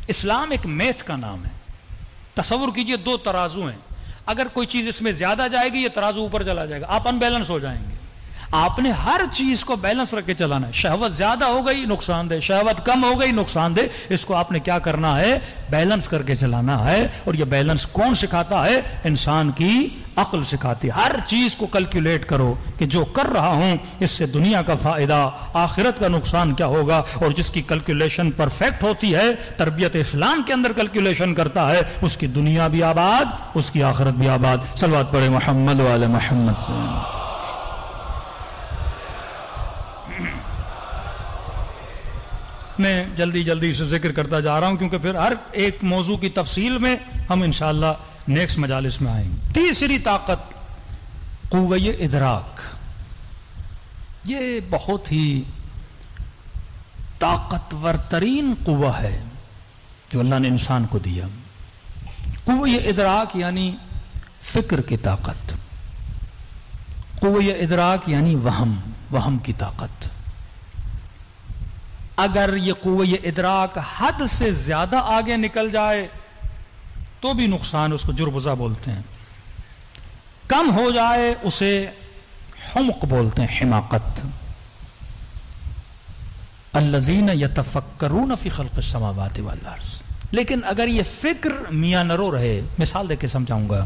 اسلام ایک میتھ کا نام ہے. تصور کیجئے دو ترازو ہیں، اگر کوئی چیز اس میں زیادہ جائے گی یہ ترازو اوپر چلا جائے گا، آپ ان بیلنس ہو جائیں گے. آپ نے ہر چیز کو بیلنس رکھ کے چلانا ہے. شہوت زیادہ ہو گئی نقصان دہ، شہوت کم ہو گئی نقصان دہ. اس کو آپ نے کیا کرنا ہے؟ بیلنس کر کے چلانا ہے. اور یہ بیلنس کون سکھاتا ہے؟ انسان کی عقل سکھاتی ہے. ہر چیز کو کیلکولیٹ کرو کہ جو کر رہا ہوں اس سے دنیا کا فائدہ، آخرت کا نقصان کیا ہوگا. اور جس کی کیلکولیشن پرفیکٹ ہوتی ہے، تربیت اسلام کے اندر کیلکولیشن کرتا ہے، اس کی دنیا بھی آباد، اس کی آخرت بھی آباد. صلوات پڑھے محمد وعلی محمد. میں جلدی سے ذکر کرتا جا رہا ہوں کیونکہ پھر ہر ایک موضوع کی تفصیل میں ہم انشاءاللہ نیکسٹ مجالس میں آئیں گے. تیسری طاقت قوہ ادراک. یہ بہت ہی طاقتور ترین قوہ ہے جو اللہ نے انسان کو دیا. قوہ ادراک یعنی فکر کی طاقت. قوہ ادراک یعنی وہم کی طاقت. اگر یہ قوہ ادراک حد سے زیادہ آگے نکل جائے تو بھی نقصان، اس کو جربزہ بولتے ہیں. کم ہو جائے اسے حمق بولتے ہیں، حماقت. الذین یتفکرون فی خلق السماوات والارض. لیکن اگر یہ فکر میاں نرو رہے، مثال دے کے سمجھاؤں گا.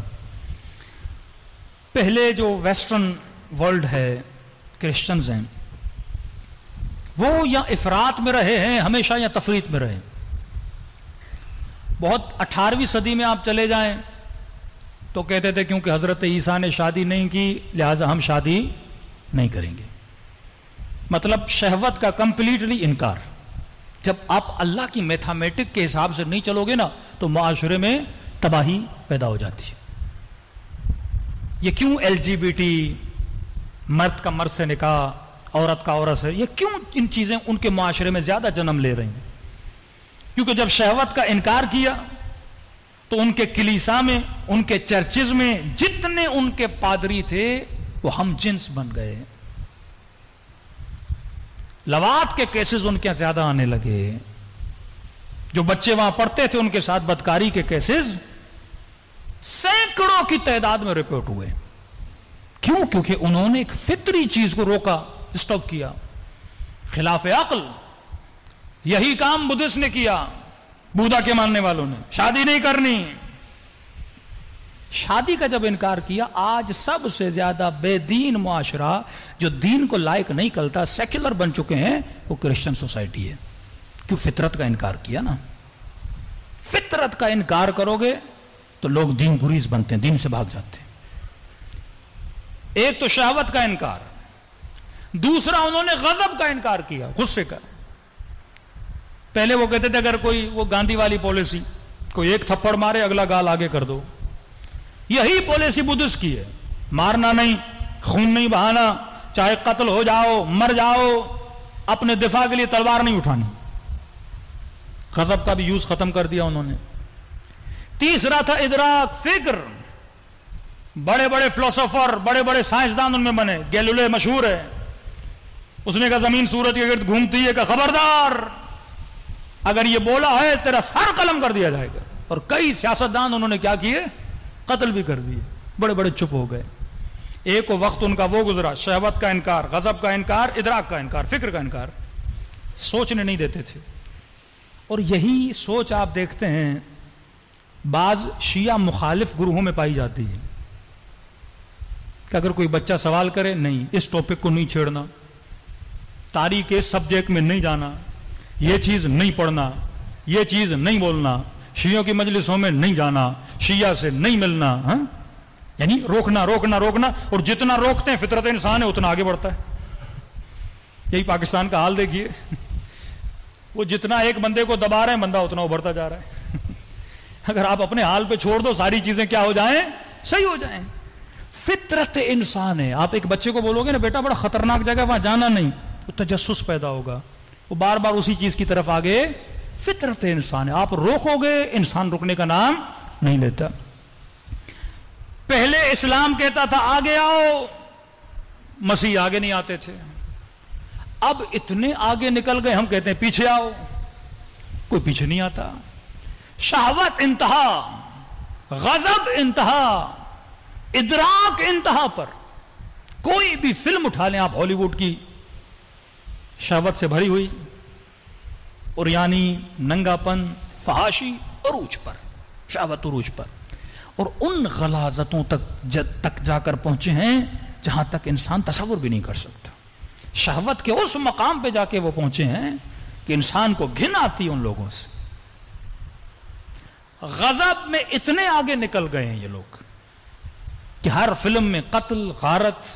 پہلے جو ویسٹرن ورلڈ ہے، کرسچنز ہیں، وہ یا افراط میں رہے ہیں ہمیشہ یا تفریط میں رہے. بہت 18ویں صدی میں آپ چلے جائیں تو کہتے تھے کیونکہ حضرت عیسیٰ نے شادی نہیں کی لہٰذا ہم شادی نہیں کریں گے. مطلب شہوت کا کمپلیٹلی انکار. جب آپ اللہ کی میتھامیٹک کے حساب سے نہیں چلو گے نا تو معاشرے میں تباہی پیدا ہو جاتی ہے. یہ کیوں LGBT، مرد کا مرد سے نکاح، عورت کا عورت سے، یہ کیوں ان چیزیں ان کے معاشرے میں زیادہ جنم لے رہی ہیں؟ کیونکہ جب شہوت کا انکار کیا تو ان کے کلیسا میں، ان کے چرچز میں جتنے ان کے پادری تھے وہ ہم جنس بن گئے. لواط کے کیسز ان کے زیادہ آنے لگے. جو بچے وہاں پڑھتے تھے ان کے ساتھ بدکاری کے کیسز سینکڑوں کی تعداد میں رپورٹ ہوئے. کیوں؟ کیونکہ انہوں نے ایک فطری چیز کو روکا، اسٹاپ کیا، خلاف عقل. یہی کام بدھسٹ نے کیا، بودا کے ماننے والوں نے. شادی نہیں کرنی. شادی کا جب انکار کیا، آج سب سے زیادہ بے دین معاشرہ جو دین کو لائق نہیں کرتا، سیکولر بن چکے ہیں، وہ کرسچن سوسائٹی ہے. کیوں؟ فطرت کا انکار کیا نا. فطرت کا انکار کرو گے تو لوگ دین گریز بنتے ہیں، دین سے بھاگ جاتے ہیں. ایک تو شہوت کا انکار، دوسرا انہوں نے غضب کا انکار کیا، غصے کا. پہلے وہ کہتے تھے اگر کوئی وہ گاندھی والی پالیسی، کوئی ایک تھپڑ مارے اگلا گال آگے کر دو. یہی پالیسی بدھسٹ کی ہے، مارنا نہیں، خون نہیں بہانا، چاہے قتل ہو جاؤ مر جاؤ، اپنے دفاع کے لیے تلوار نہیں اٹھانی۔ غضب کا بھی یوز ختم کر دیا انہوں نے۔ تیسرا تھا ادراک، فکر۔ بڑے بڑے فلسفر، بڑے بڑے سائنسدان ان میں بنے۔ گیلیلیو مشہور ہے، اس نے کہا زمین سورج کے گرد گھومتی ہے، کہ خبردار اگر یہ بولا ہے تیرا سر قلم کر دیا جائے گا۔ اور کئی سیاستدان انہوں نے کیا کیے، قتل بھی کر دیے، بڑے بڑے چپ ہو گئے۔ ایک وقت ان کا وہ گزرا، شہوت کا انکار، غضب کا انکار، ادراک کا انکار، فکر کا انکار، سوچنے نہیں دیتے تھے۔ اور یہی سوچ آپ دیکھتے ہیں بعض شیعہ مخالف گروہوں میں پائی جاتی ہے کہ اگر کوئی بچہ سوال کرے، نہیں اس ٹاپک کو نہیں چھیڑنا، تاریخ کے سبجیکٹ میں نہیں جانا، یہ چیز نہیں پڑھنا، یہ چیز نہیں بولنا، شیعوں کی مجلسوں میں نہیں جانا، شیعہ سے نہیں ملنا، ہاں؟ یعنی روکنا روکنا روکنا، اور جتنا روکتے ہیں فطرت انسان ہے اتنا آگے بڑھتا ہے۔ یہی پاکستان کا حال دیکھیے، وہ جتنا ایک بندے کو دبا رہے ہیں بندہ اتنا ابھرتا جا رہا ہے۔ اگر آپ اپنے حال پہ چھوڑ دو ساری چیزیں کیا ہو جائیں، صحیح ہو جائیں۔ فطرت انسان ہے۔ آپ ایک بچے کو بولو گے نا بیٹا بڑا خطرناک جگہ وہاں جانا نہیں، وہ تجسس پیدا ہوگا، وہ بار بار اسی چیز کی طرف آگے۔ فطرت انسان ہے، آپ روکو گے انسان رکنے کا نام نہیں لیتا۔ پہلے اسلام کہتا تھا آگے آؤ، مسیح آگے نہیں آتے تھے۔ اب اتنے آگے نکل گئے ہم کہتے ہیں پیچھے آؤ، کوئی پیچھے نہیں آتا۔ شہوت انتہا، غضب انتہا، ادراک انتہا پر۔ کوئی بھی فلم اٹھا لیں آپ ہالی ووڈ کی، شہوت سے بھری ہوئی، اور یعنی ننگا پن، فحاشی عروج پر، شہوت عروج پر، اور ان غلاظتوں تک جا کر پہنچے ہیں جہاں تک انسان تصور بھی نہیں کر سکتا۔ شہوت کے اس مقام پہ جا کے وہ پہنچے ہیں کہ انسان کو گھن آتی ان لوگوں سے۔ غضب میں اتنے آگے نکل گئے ہیں یہ لوگ کہ ہر فلم میں قتل، غارت،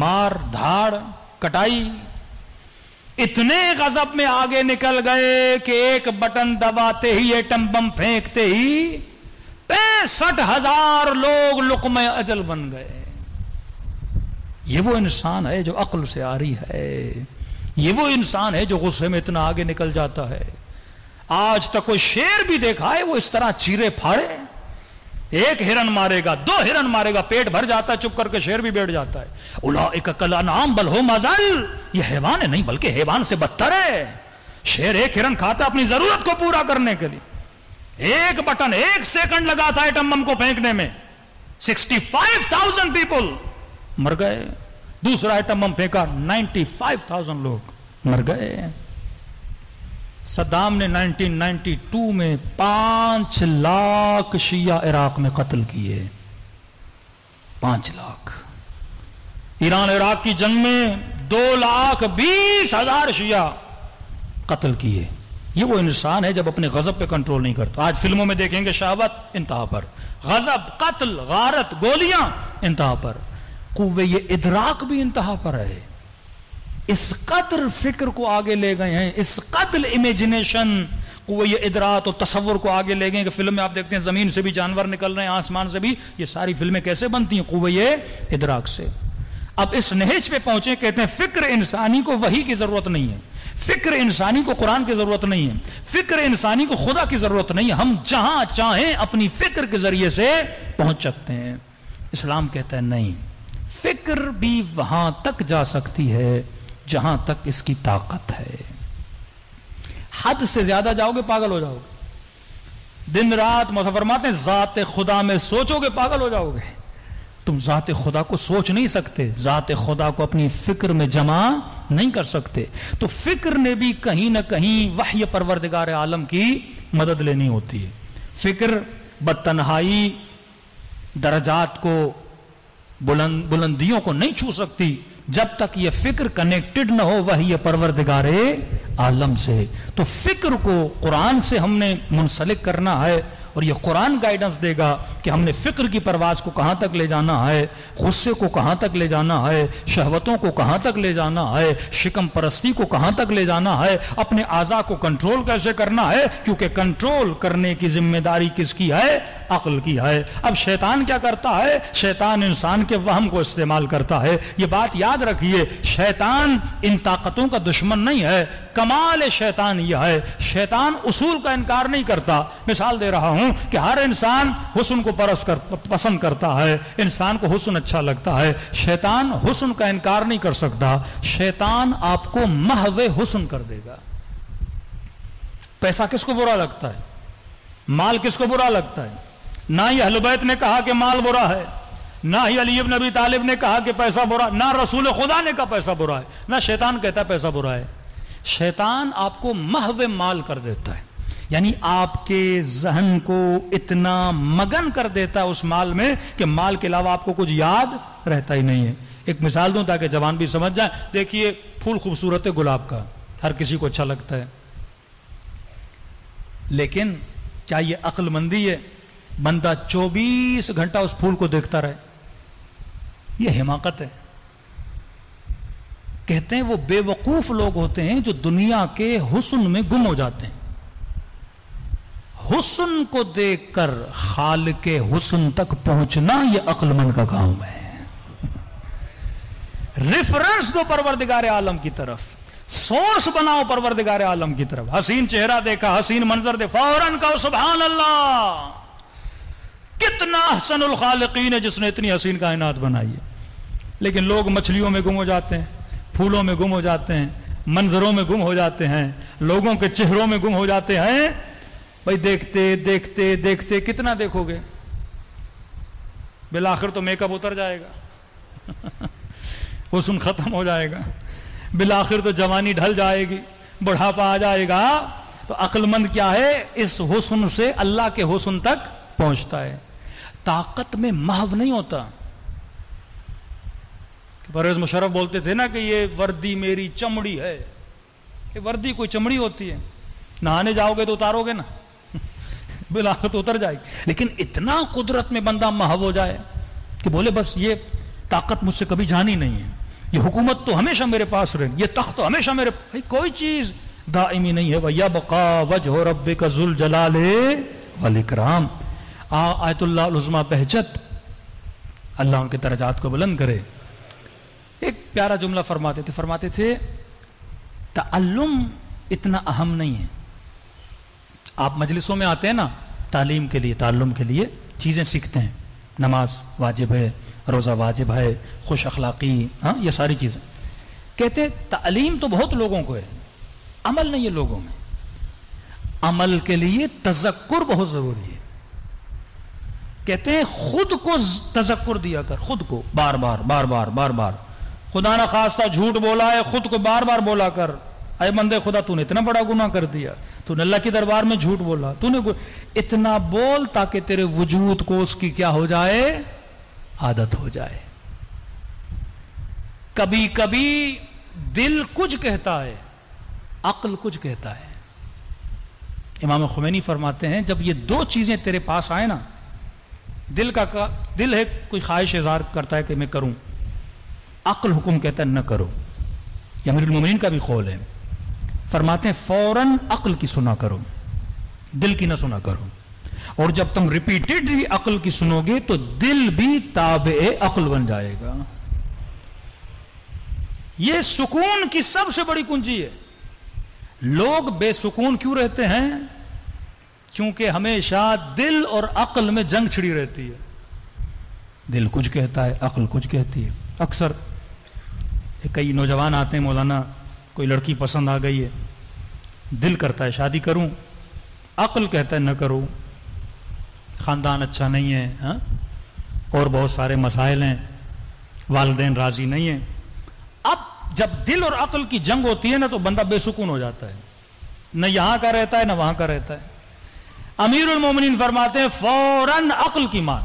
مار دھاڑ، کٹائی۔ اتنے غضب میں آگے نکل گئے کہ ایک بٹن دباتے ہی، ایٹم بم پھینکتے ہی 65,000 لوگ لقمہ اجل بن گئے۔ یہ وہ انسان ہے جو عقل سے عاری ہے، یہ وہ انسان ہے جو غصے میں اتنا آگے نکل جاتا ہے۔ آج تک کوئی شیر بھی دیکھا ہے وہ اس طرح چیرے پھاڑے؟ ایک ہرن مارے گا، 2 ہرن مارے گا، پیٹ بھر جاتا ہے، چپ کر کے شیر بھی بیٹھ جاتا ہے۔ اولئک کالانعام بل ھم اضل، یہ حیوان ہے نہیں بلکہ حیوان سے بدتر ہے۔ شیر ایک ہرن کھاتا اپنی ضرورت کو پورا کرنے کے لیے، ایک بٹن 1 سیکنڈ لگا تھا ایٹم بم کو پھینکنے میں، 65,000 پیپل مر گئے۔ دوسرا ایٹم بم پھینکا، 95,000 لوگ مر گئے۔ صدام نے 1992 میں 5 لاکھ شیعہ عراق میں قتل کیے، 5 لاکھ۔ ایران عراق کی جنگ میں 2,20,000 شیعہ قتل کیے۔ یہ وہ انسان ہے جب اپنے غضب پہ کنٹرول نہیں کرتا۔ آج فلموں میں دیکھیں گے شہوت انتہا پر، غضب، قتل، غارت، گولیاں انتہا پر، قوہ ادراک بھی انتہا پر ہے۔ اس قدر فکر کو آگے لے گئے ہیں، اس قدر امیجنیشن، قوہ ادراک اور تصور کو آگے لے گئے کہ فلم میں آپ دیکھتے ہیں زمین سے بھی جانور نکل رہے ہیں، آسمان سے بھی۔ یہ ساری فلمیں کیسے بنتی ہیں؟ قوہ ادراک سے۔ اب اس نہج پہ پہنچے، کہتے ہیں فکر انسانی کو وحی کی ضرورت نہیں ہے، فکر انسانی کو قرآن کی ضرورت نہیں ہے، فکر انسانی کو خدا کی ضرورت نہیں ہے، ہم جہاں چاہیں اپنی فکر کے ذریعے سے پہنچ سکتے ہیں۔ اسلام کہتا ہے نہیں، فکر بھی وہاں تک جا سکتی ہے جہاں تک اس کی طاقت ہے۔ حد سے زیادہ جاؤ گے پاگل ہو جاؤ گے۔ دن رات مولانا فرماتے ہیں ذات خدا میں سوچو گے پاگل ہو جاؤ گے۔ تم ذات خدا کو سوچ نہیں سکتے، ذات خدا کو اپنی فکر میں جمع نہیں کر سکتے۔ تو فکر نے بھی کہیں نہ کہیں وحی پروردگار عالم کی مدد لینی ہوتی ہے۔ فکر بدتنہائی درجات کو، بلندیوں کو نہیں چھو سکتی جب تک یہ فکر کنیکٹڈ نہ ہو وحی پروردگار عالم سے۔ تو فکر کو قرآن سے ہم نے منسلک کرنا ہے، اور یہ قرآن گائیڈنس دے گا کہ ہم نے فکر کی پرواز کو کہاں تک لے جانا ہے، غصے کو کہاں تک لے جانا ہے، شہوتوں کو کہاں تک لے جانا ہے، شکم پرستی کو کہاں تک لے جانا ہے، اپنے اعضاء کو کنٹرول کیسے کرنا ہے، کیونکہ کنٹرول کرنے کی ذمہ داری کس کی ہے؟ عقل کی ہے۔ اب شیطان کیا کرتا ہے؟ شیطان انسان کے وہم کو استعمال کرتا ہے۔ یہ بات یاد رکھیے، شیطان ان طاقتوں کا دشمن نہیں ہے، کمال شیطان یہ ہے، شیطان اصول کا انکار نہیں کرتا۔ مثال دے رہا ہوں کہ ہر انسان حسن کو پسند کرتا ہے، انسان کو حسن اچھا لگتا ہے، شیطان حسن کا انکار نہیں کر سکتا۔ شیطان آپ کو محو حسن کر دے گا۔ پیسہ کس کو برا لگتا ہے؟ مال کس کو برا لگتا ہے؟ نہ ہی اہل بیت نے کہا کہ مال برا ہے، نہ ہی علی بن ابی طالب نے کہا کہ پیسہ برا، نہ رسول خدا نے کہا پیسہ برا ہے، نہ شیطان کہتا ہے پیسہ برا ہے۔ شیطان آپ کو محو مال کر دیتا ہے، یعنی آپ کے ذہن کو اتنا مگن کر دیتا ہے اس مال میں کہ مال کے علاوہ آپ کو کچھ یاد رہتا ہی نہیں ہے۔ ایک مثال دوں تاکہ جوان بھی سمجھ جائیں۔ دیکھیے پھول خوبصورت ہے گلاب کا، ہر کسی کو اچھا لگتا ہے، لیکن کیا یہ عقل مندی ہے بندہ 24 گھنٹہ اس پھول کو دیکھتا رہے؟ یہ حماقت ہے۔ کہتے ہیں وہ بے وقوف لوگ ہوتے ہیں جو دنیا کے حسن میں گم ہو جاتے ہیں۔ حسن کو دیکھ کر خالق حسن تک پہنچنا یہ عقل مند کا کام ہے۔ ریفرنس دو پروردگار عالم کی طرف، سورس بناؤ پروردگار عالم کی طرف۔ حسین چہرہ دیکھا، حسین منظر دے، فوراً کہو سبحان اللہ، کتنا احسن الخالقین ہے جس نے اتنی حسین کائنات بنائی ہے۔ لیکن لوگ مچھلیوں میں گم ہو جاتے ہیں، پھولوں میں گم ہو جاتے ہیں، منظروں میں گم ہو جاتے ہیں، لوگوں کے چہروں میں گم ہو جاتے ہیں۔ بھائی دیکھتے دیکھتے دیکھتے کتنا دیکھو گے؟ بالآخر تو میک اپ اتر جائے گا، حسن ختم ہو جائے گا، بالآخر تو جوانی ڈھل جائے گی، بڑھاپا آ جائے گا۔ تو عقل مند کیا ہے؟ اس حسن سے اللہ کے حسن تک پہنچتا ہے، طاقت میں محو نہیں ہوتا۔ پرویز مشرف بولتے تھے نا کہ یہ وردی میری چمڑی ہے۔ کہ وردی کوئی چمڑی ہوتی ہے؟ نہانے جاؤ گے تو اتارو گے نا، بالآخر تو اتر جائے گی۔ لیکن اتنا قدرت میں بندہ محو ہو جائے کہ بولے بس یہ طاقت مجھ سے کبھی جانی نہیں ہے، یہ حکومت تو ہمیشہ میرے پاس رہے، یہ تخت تو ہمیشہ میرے، کوئی چیز دائمی نہیں ہے۔ وَيَبْقَى وَجْهُ رَبِّكَ ذُو الْجَلَالِ وَالْإِكْرَامِ۔ آیت اللہ العظمیٰ بہجت، اللہ ان کے درجات کو بلند کرے۔ ایک پیارا جملہ فرماتے تھے تعلم اتنا اہم نہیں ہے۔ آپ مجلسوں میں آتے ہیں نا تعلیم کے لیے، تعلم کے لیے چیزیں سیکھتے ہیں، نماز واجب ہے، روزہ واجب ہے، خوش اخلاقی، ہاں یہ ساری چیزیں۔ کہتے ہیں تعلیم تو بہت لوگوں کو ہے، عمل نہیں ہے لوگوں میں۔ عمل کے لیے تذکر بہت ضروری ہے۔ کہتے ہیں خود کو تذکر دیا کر، خود کو بار بار بار بار بار بار۔ خدا نہ خواستہ جھوٹ بولا ہے، خود کو بار بار بولا کر، اے بندے خدا تو نے اتنا بڑا گناہ کر دیا، تو نے اللہ کے دربار میں جھوٹ بولا، تو نے اتنا بول تاکہ تیرے وجود کو اس کی کیا ہو جائے؟ عادت ہو جائے۔ کبھی کبھی دل کچھ کہتا ہے، عقل کچھ کہتا ہے۔ امام خمینی فرماتے ہیں جب یہ دو چیزیں تیرے پاس آئے نا، دل ہے کوئی خواہش اظہار کرتا ہے کہ میں کروں، عقل حکم کہتا ہے نہ کرو۔ یہ امیر المومنین کا بھی قول ہے، فرماتے ہیں فوراً عقل کی سنا کرو، دل کی نہ سنا کرو۔ اور جب تم ریپیٹڈلی عقل کی سنو گے تو دل بھی تابع عقل بن جائے گا۔ یہ سکون کی سب سے بڑی کنجی ہے۔ لوگ بے سکون کیوں رہتے ہیں؟ کیونکہ ہمیشہ دل اور عقل میں جنگ چھڑی رہتی ہے۔ دل کچھ کہتا ہے، عقل کچھ کہتی ہے۔ اکثر کئی نوجوان آتے ہیں، مولانا کوئی لڑکی پسند آ گئی ہے، دل کرتا ہے شادی کروں، عقل کہتا ہے نہ کرو، خاندان اچھا نہیں ہے، ہاں اور بہت سارے مسائل ہیں، والدین راضی نہیں ہیں۔ اب جب دل اور عقل کی جنگ ہوتی ہے نا تو بندہ بے سکون ہو جاتا ہے، نہ یہاں کا رہتا ہے نہ وہاں کا رہتا ہے۔ امیر المومنین فرماتے ہیں فوراً عقل کی مان،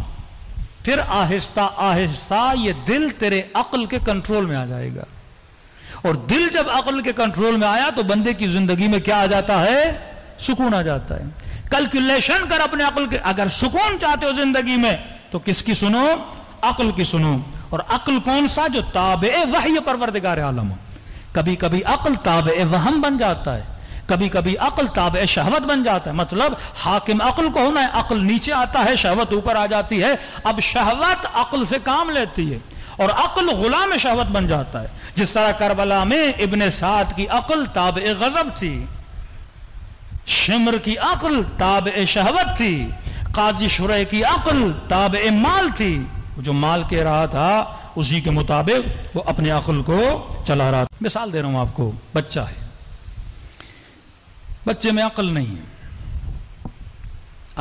پھر آہستہ آہستہ یہ دل تیرے عقل کے کنٹرول میں آ جائے گا، اور دل جب عقل کے کنٹرول میں آیا تو بندے کی زندگی میں کیا آ جاتا ہے؟ سکون آ جاتا ہے۔ کیلکولیشن کر اپنے عقل کے، اگر سکون چاہتے ہو زندگی میں تو کس کی سنو؟ عقل کی سنو۔ اور عقل کون سا؟ جو تابع وحی پروردگار عالم ہو۔ کبھی کبھی عقل تابع وہم بن جاتا ہے، کبھی کبھی عقل تابع شہوت بن جاتا ہے، مطلب حاکم عقل کو ہونا ہے، عقل نیچے آتا ہے، شہوت اوپر آ جاتی ہے، اب شہوت عقل سے کام لیتی ہے اور عقل غلام شہوت بن جاتا ہے. جس طرح کربلا میں ابن سعد کی عقل تابع غضب تھی، شمر کی عقل تابع شہوت تھی، قاضی شرح کی عقل تابع مال تھی، جو مال کہہ رہا تھا اسی کے مطابق وہ اپنے عقل کو چلا رہا تھا. مثال دے رہا ہوں آپ کو، بچہ ہے، بچے میں عقل نہیں ہے.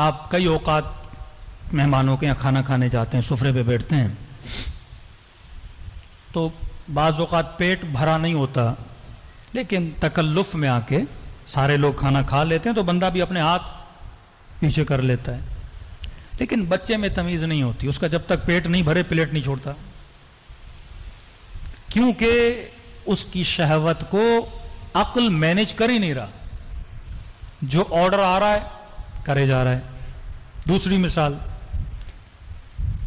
آپ کئی اوقات مہمانوں کے یہاں کھانا کھانے جاتے ہیں، سفرے پہ بیٹھتے ہیں تو بعض اوقات پیٹ بھرا نہیں ہوتا، لیکن تکلف میں آ کے سارے لوگ کھانا کھا لیتے ہیں تو بندہ بھی اپنے ہاتھ پیچھے کر لیتا ہے. لیکن بچے میں تمیز نہیں ہوتی، اس کا جب تک پیٹ نہیں بھرے پلیٹ نہیں چھوڑتا، کیونکہ اس کی شہوت کو عقل مینج کر ہی نہیں رہا، جو آرڈر آ رہا ہے کرے جا رہا ہے. دوسری مثال،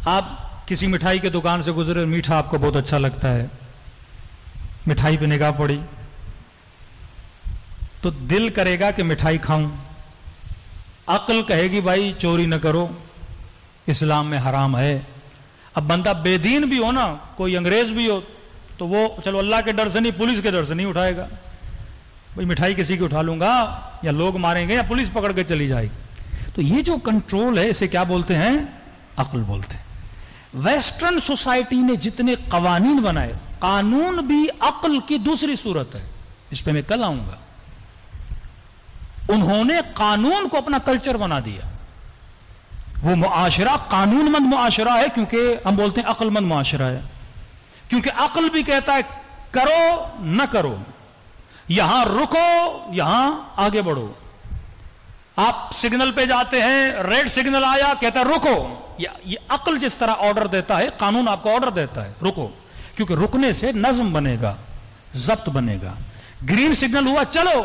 آپ کسی مٹھائی کے دکان سے گزرے، میٹھا آپ کو بہت اچھا لگتا ہے، مٹھائی پہ نگاہ پڑی تو دل کرے گا کہ مٹھائی کھاؤں، عقل کہے گی بھائی چوری نہ کرو، اسلام میں حرام ہے. اب بندہ بے دین بھی ہو نا، کوئی انگریز بھی ہو تو وہ چلو اللہ کے ڈر سے نہیں، پولیس کے ڈر سے نہیں اٹھائے گا، بھائی مٹھائی کسی کی اٹھا لوں گا یا لوگ ماریں گے یا پولیس پکڑ کے چلی جائے گی. تو یہ جو کنٹرول ہے اسے کیا بولتے ہیں؟ عقل بولتے ہیں. ویسٹرن سوسائٹی نے جتنے قوانین بنائے، قانون بھی عقل کی دوسری صورت ہے، اس پہ میں کل آؤں گا. انہوں نے قانون کو اپنا کلچر بنا دیا. وہ معاشرہ قانون مند معاشرہ ہے کیونکہ ہم بولتے ہیں عقل مند معاشرہ ہے، کیونکہ عقل بھی کہتا ہے کرو نہ کرو، یہاں رکو یہاں آگے بڑھو. آپ سگنل پہ جاتے ہیں، ریڈ سگنل آیا، کہتا ہے رکو. یہ عقل جس طرح آرڈر دیتا ہے، قانون آپ کو آرڈر دیتا ہے رکو، کیونکہ رکنے سے نظم بنے گا، ضبط بنے گا. گرین سگنل ہوا چلو،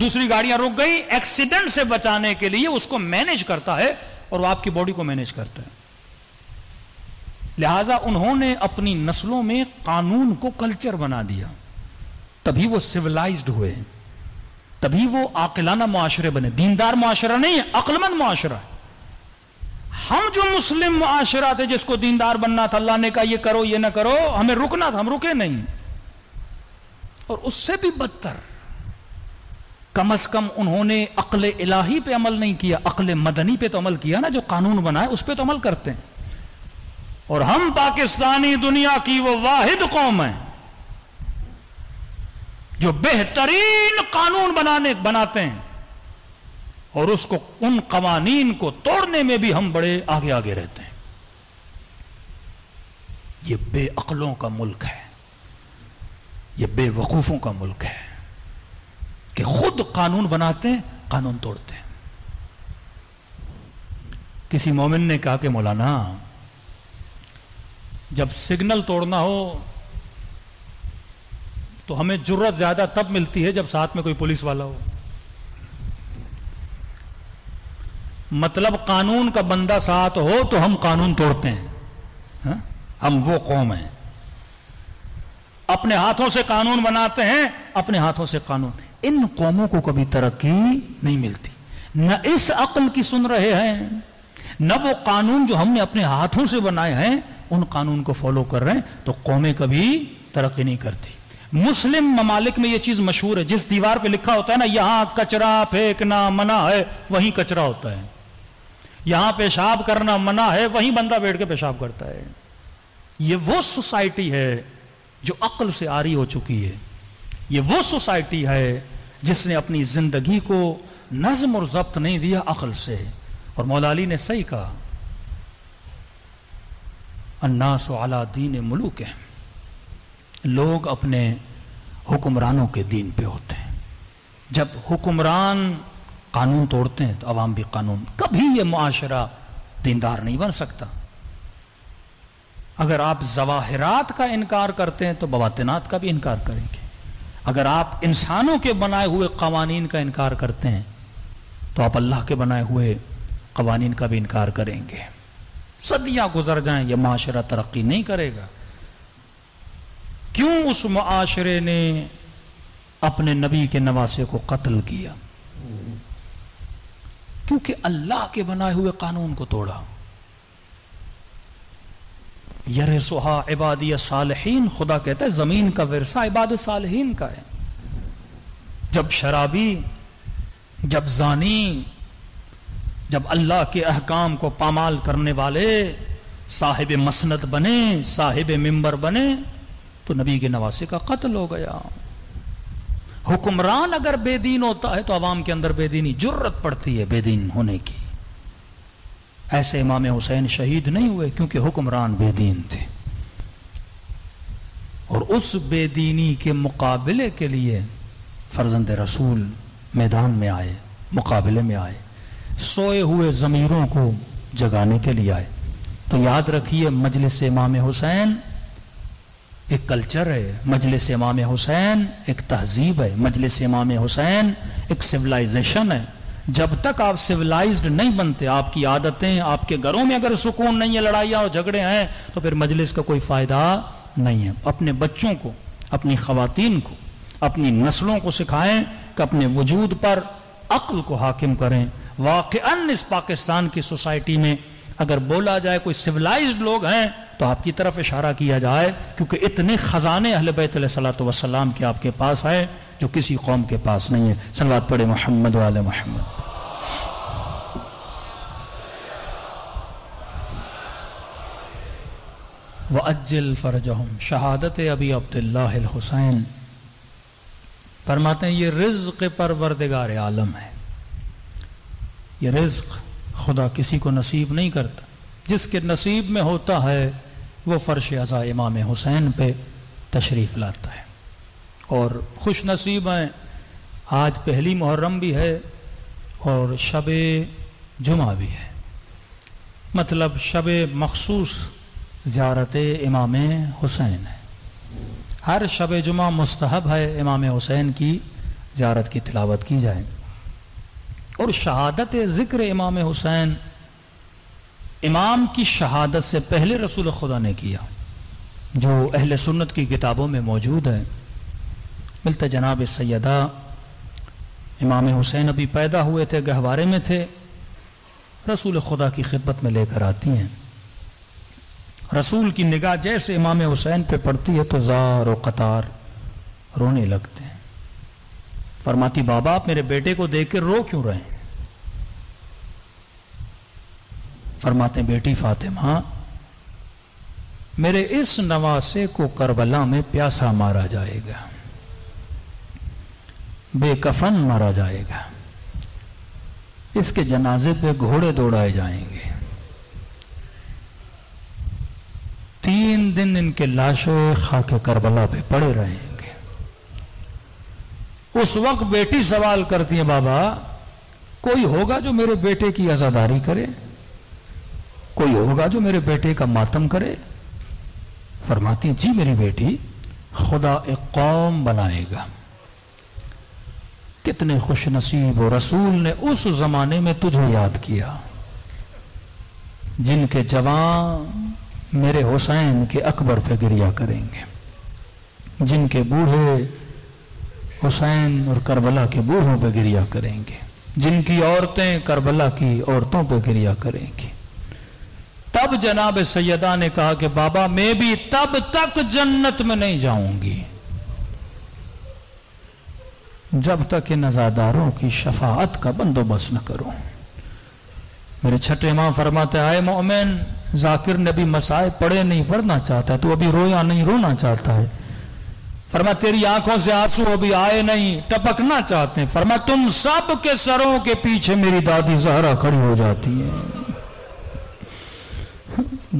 دوسری گاڑیاں رک گئی، ایکسیڈنٹ سے بچانے کے لیے اس کو مینج کرتا ہے اور وہ آپ کی باڈی کو مینج کرتا ہے. لہذا انہوں نے اپنی نسلوں میں قانون کو کلچر بنا دیا، تبھی وہ سیولائزڈ ہوئے، تبھی وہ عاقلانہ معاشرے بنے. دیندار معاشرہ نہیں ہے، عقل مند معاشرہ ہے. ہم جو مسلم معاشرہ تھے جس کو دیندار بننا تھا، اللہ نے کہا یہ کرو یہ نہ کرو، ہمیں رکنا تھا، ہم رکے نہیں. اور اس سے بھی بدتر، کم از کم انہوں نے عقل الہی پہ عمل نہیں کیا، عقل مدنی پہ تو عمل کیا نا، جو قانون بنائے اس پہ تو عمل کرتے ہیں. اور ہم پاکستانی دنیا کی وہ واحد قوم ہیں جو بہترین قانون بناتے ہیں، اور اس کو ان قوانین کو توڑنے میں بھی ہم بڑے آگے آگے رہتے ہیں. یہ بے عقلوں کا ملک ہے، یہ بے وقوفوں کا ملک ہے کہ خود قانون بناتے ہیں، قانون توڑتے ہیں. کسی مومن نے کہا کہ مولانا جب سگنل توڑنا ہو تو ہمیں جرت زیادہ تب ملتی ہے جب ساتھ میں کوئی پولیس والا ہو. مطلب قانون کا بندہ ساتھ ہو تو ہم قانون توڑتے ہیں. ہم وہ قوم ہیں، اپنے ہاتھوں سے قانون بناتے ہیں، اپنے ہاتھوں سے قانون. ان قوموں کو کبھی ترقی نہیں ملتی، نہ اس عقل کی سن رہے ہیں، نہ وہ قانون جو ہم نے اپنے ہاتھوں سے بنائے ہیں ان قانون کو فالو کر رہے ہیں، تو قومیں کبھی ترقی نہیں کرتی. مسلم ممالک میں یہ چیز مشہور ہے، جس دیوار پہ لکھا ہوتا ہے نا یہاں کچرا پھینکنا منع ہے، وہیں کچرا ہوتا ہے. یہاں پیشاب کرنا منع ہے، وہیں بندہ بیٹھ کے پیشاب کرتا ہے. یہ وہ سوسائٹی ہے جو عقل سے عاری ہو چکی ہے. یہ وہ سوسائٹی ہے جس نے اپنی زندگی کو نظم اور ضبط نہیں دیا عقل سے. اور مولا علی نے صحیح کہا، الناس علی دین ملوکہم، لوگ اپنے حکمرانوں کے دین پہ ہوتے ہیں. جب حکمران قانون توڑتے ہیں تو عوام بھی قانون. کبھی یہ معاشرہ دیندار نہیں بن سکتا. اگر آپ ظواہرات کا انکار کرتے ہیں تو بواطنات کا بھی انکار کریں گے. اگر آپ انسانوں کے بنائے ہوئے قوانین کا انکار کرتے ہیں تو آپ اللہ کے بنائے ہوئے قوانین کا بھی انکار کریں گے. صدیاں گزر جائیں یہ معاشرہ ترقی نہیں کرے گا. کیوں اس معاشرے نے اپنے نبی کے نواسے کو قتل کیا، کیونکہ اللہ کے بنائے ہوئے قانون کو توڑا۔ یرثھا عبادی الصالحین، خدا کہتا ہے زمین کا ورثہ عباد صالحین کا ہے۔ جب شرابی، جب زانی، جب اللہ کے احکام کو پامال کرنے والے صاحب مسند بنے، صاحب منبر بنے، تو نبی کے نواسے کا قتل ہو گیا۔ حکمران اگر بے دین ہوتا ہے تو عوام کے اندر بے دینی جرت پڑتی ہے بے دین ہونے کی۔ ایسے امام حسین شہید نہیں ہوئے کیونکہ حکمران بے دین تھے، اور اس بے دینی کے مقابلے کے لیے فرزند رسول میدان میں آئے، مقابلے میں آئے، سوئے ہوئے ضمیروں کو جگانے کے لیے آئے۔ تو یاد رکھیے مجلس امام حسین ایک کلچر ہے، مجلس امام حسین ایک تہذیب ہے، مجلس امام حسین ایک سویلائزیشن ہے۔ جب تک آپ سویلائزڈ نہیں بنتے، آپ کی عادتیں، آپ کے گھروں میں اگر سکون نہیں ہے، لڑائیاں اور جھگڑے ہیں، تو پھر مجلس کا کوئی فائدہ نہیں ہے۔ اپنے بچوں کو، اپنی خواتین کو، اپنی نسلوں کو سکھائیں کہ اپنے وجود پر عقل کو حاکم کریں۔ واقعاً اس پاکستان کی سوسائٹی میں اگر بولا جائے کوئی سویلائزڈ لوگ ہیں تو آپ کی طرف اشارہ کیا جائے، کیونکہ اتنے خزانے اہل بیت علیہ الصلوۃ والسلام کے آپ کے پاس ہے جو کسی قوم کے پاس نہیں ہے۔ صلوات پڑھے محمد وعلی محمد۔ وَأَجِّلْ فَرْجَهُمْ، شہادت ابی عبداللہ الحسین فرماتے ہیں یہ رزق پروردگار عالم ہے۔ یہ رزق خدا کسی کو نصیب نہیں کرتا، جس کے نصیب میں ہوتا ہے وہ فرش عزا امام حسین پہ تشریف لاتا ہے۔ اور خوش نصیب ہیں، آج پہلی محرم بھی ہے اور شب جمعہ بھی ہے، مطلب شب مخصوص زیارت امام حسین ہے۔ ہر شب جمعہ مستحب ہے امام حسین کی زیارت کی تلاوت کی جائے۔ اور شہادت ذکر امام حسین امام کی شہادت سے پہلے رسول خدا نے کیا، جو اہل سنت کی کتابوں میں موجود ہے۔ ملتا جناب سیدہ امام حسین ابھی پیدا ہوئے تھے، گہوارے میں تھے، رسول خدا کی خدمت میں لے کر آتی ہیں۔ رسول کی نگاہ جیسے امام حسین پہ پڑتی ہے تو زار و قطار رونے لگتے ہیں۔ فرماتی بابا آپ میرے بیٹے کو دیکھ کر رو کیوں رہے ہیں؟ فرماتے ہیں بیٹی فاطمہ میرے اس نواسے کو کربلا میں پیاسا مارا جائے گا، بے کفن مارا جائے گا، اس کے جنازے پہ گھوڑے دوڑائے جائیں گے، 3 دن ان کے لاشیں خاک کربلا پہ پڑے رہیں گے۔ اس وقت بیٹی سوال کرتی ہے بابا کوئی ہوگا جو میرے بیٹے کی عزاداری کرے؟ کوئی ہوگا جو میرے بیٹے کا ماتم کرے؟ فرماتی ہیں جی میری بیٹی، خدا ایک قوم بنائے گا۔ کتنے خوش نصیب ہو، رسول نے اس زمانے میں تجھے یاد کیا، جن کے جوان میرے حسین کے اکبر پہ گریا کریں گے، جن کے بوڑھے حسین اور کربلا کے بوڑھوں پہ گریا کریں گے، جن کی عورتیں کربلا کی عورتوں پہ گریا کریں گی۔ تب جناب سیدہ نے کہا کہ بابا میں بھی تب تک جنت میں نہیں جاؤں گی جب تک ان عزاداروں کی شفاعت کا بندوبست نہ کروں۔ میرے چھٹے امام فرماتے آئے مومن، ذاکر نے بھی مسائب پڑھے نہیں پڑھنا چاہتا، تو ابھی رویا نہیں رونا چاہتا ہے۔ فرمایا تیری آنکھوں سے آنسو ابھی آئے نہیں، ٹپکنا چاہتے ہیں۔ فرمایا تم سب کے سروں کے پیچھے میری دادی زہرا کھڑی ہو جاتی ہے،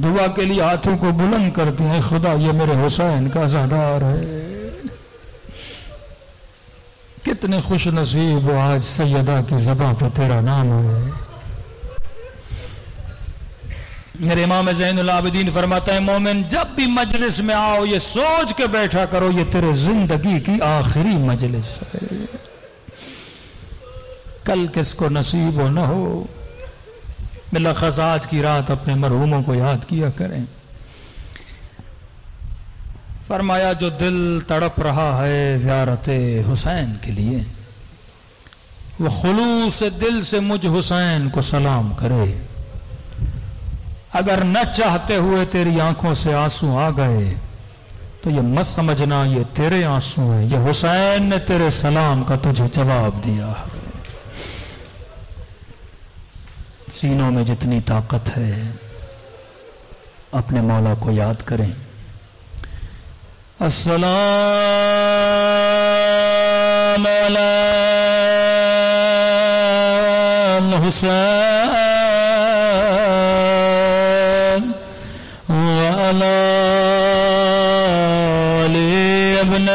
دعا کے لیے ہاتھوں کو بلند کرتی ہیں، خدا یہ میرے حسین کا عزادار ہے۔ کتنے خوش نصیب ہو آج سیدہ کی زبان پہ تیرا نام ہے۔ میرے امام زین العابدین فرماتا ہے مومن جب بھی مجلس میں آؤ یہ سوچ کے بیٹھا کرو یہ تیرے زندگی کی آخری مجلس ہے، کل کس کو نصیب ہو نہ ہو۔ بلخص آج کی رات اپنے مرحوموں کو یاد کیا کریں۔ فرمایا جو دل تڑپ رہا ہے زیارت حسین کے لیے وہ خلوص دل سے مجھ حسین کو سلام کرے، اگر نہ چاہتے ہوئے تیری آنکھوں سے آنسو آ گئے تو یہ مت سمجھنا یہ تیرے آنسو ہیں، یہ حسین نے تیرے سلام کا تجھے جواب دیا ہے۔ سینوں میں جتنی طاقت ہے اپنے مولا کو یاد کریں۔ السلام علی الحسین وعلی علی ابن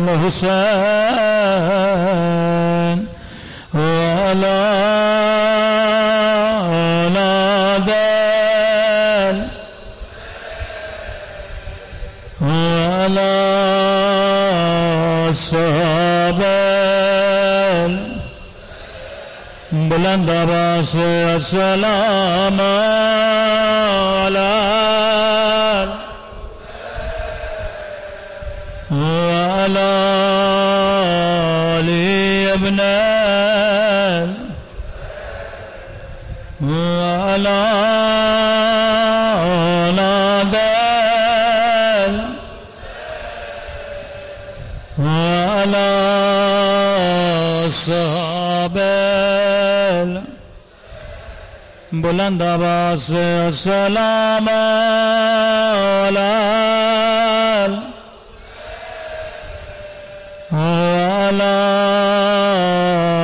الحسین وعلی بلند آواز سے السلام علی وعلی علی ابن وعلی وعلی صحابہ بلند آواز سے السلام علی وعلی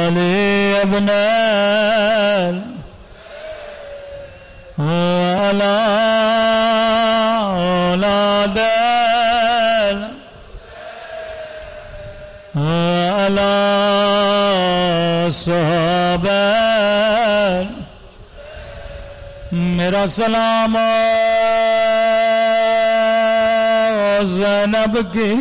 علی ابن وعلی اولاد وعلی صحابہ میرا سلام زینب کی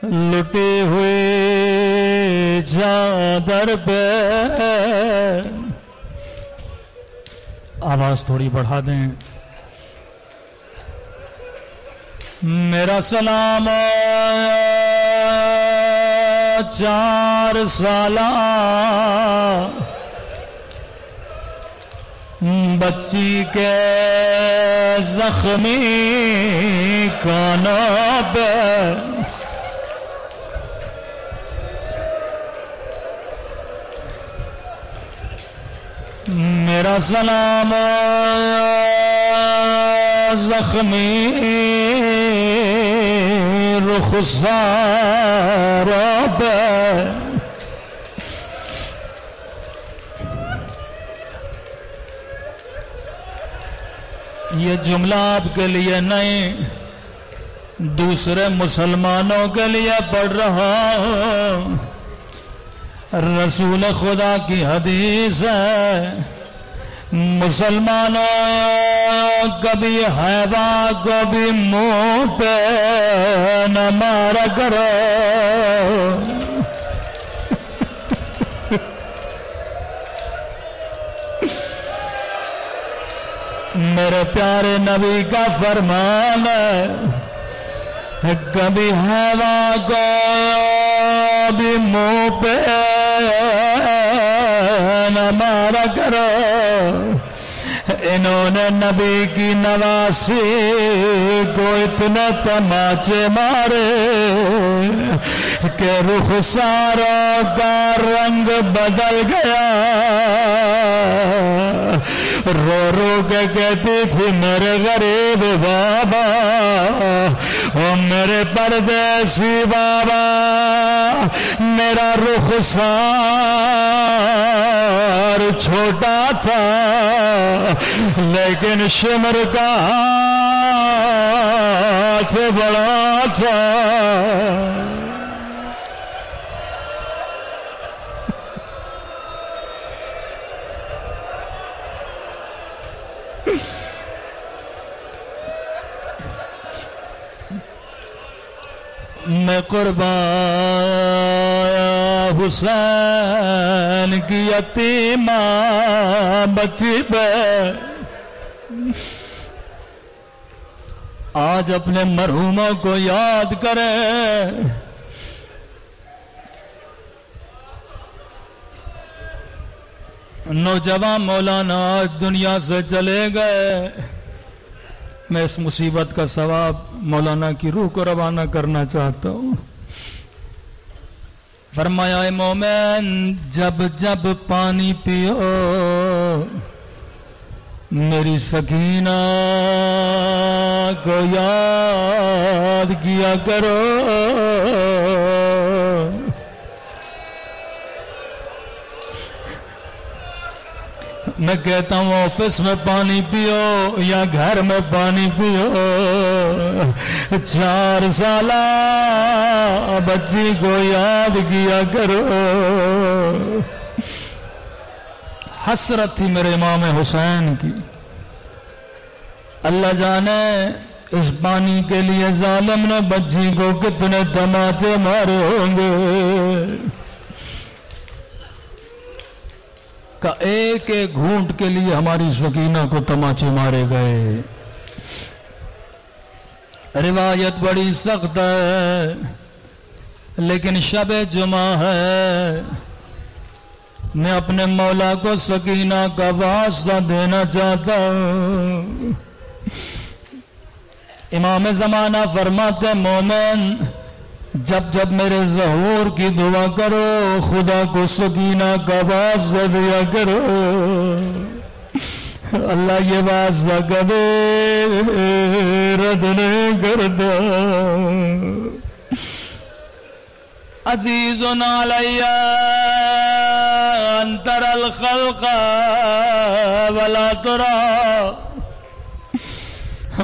لٹی ہوئی چادر پہ، آواز تھوڑی بڑھا دیں۔ میرا سلام 4 سالہ بچی کے زخمی کانوں پہ، میرا سلام زخمی رخساروں پہ، یہ جملہ آپ کے لیے نہیں دوسرے مسلمانوں کے لیے پڑھ رہا ہوں۔ رسول خدا کی حدیث ہے، مسلمانوں کبھی حیوان کو بھی منہ پہ نہ مارا کرو، میرے پیارے نبی کا فرمان ہے، کبھی حیوان کو بھی منہ پہ نہ مارا کرو۔ انہوں نے نبی کی نواسی کو اتنے تماچے مارے کہ رخساروں کا رنگ بدل گیا، رو رو کے کہتی تھی میرے غریب بابا، او میرے پردیسی بابا، میرا رخسار چھوٹا تھا لیکن شمر کا ہاتھ بڑا تھا۔ میں قربان حسین کی یتیمہ بچی پہ آج اپنے مرحوموں کو یاد کرے. نوجوان مولانا آج دنیا سے چلے گئے. میں اس مصیبت کا ثواب مولانا کی روح کو روانہ کرنا چاہتا ہوں. فرمایا اے مومن جب جب پانی پیو میری سکینہ کو یاد کیا کرو. میں کہتا ہوں آفس میں پانی پیو یا گھر میں پانی پیو 4 سالہ بچی کو یاد کیا کرو. حسرت تھی میرے امام حسین کی. اللہ جانے اس پانی کے لیے ظالم نے بچی کو کتنے تماچے مارے ہوں گے. کا ایک ایک گھونٹ کے لیے ہماری سکینہ کو تماچے مارے گئے. روایت بڑی سخت ہے لیکن شب جمعہ ہے. میں اپنے مولا کو سکینہ کا واسطہ دینا چاہتا ہوں. امام زمانہ فرماتے مومن جب جب میرے ظہور کی دعا کرو خدا کو سکینہ کا واسطہ دیا کرو. اللہ یہ واسطہ کبھی رد نہیں کرتا. عزیز علی ان تری الخلق ولا تری.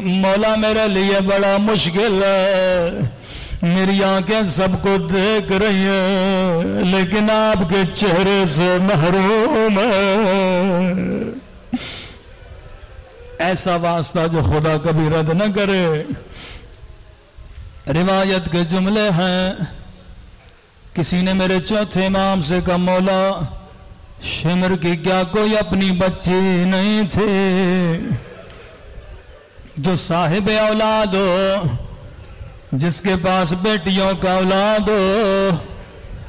مولا میرے لیے بڑا مشکل ہے. میری آنکھیں سب کو دیکھ رہی ہیں لیکن آپ کے چہرے سے محروم ہے. ایسا واسطہ جو خدا کبھی رد نہ کرے. روایت کے جملے ہیں کسی نے میرے چوتھے امام سے کہا مولا شمر کی کیا کوئی اپنی بچی نہیں تھی جو صاحب اولاد ہو جس کے پاس بیٹیوں کا اولاد ہو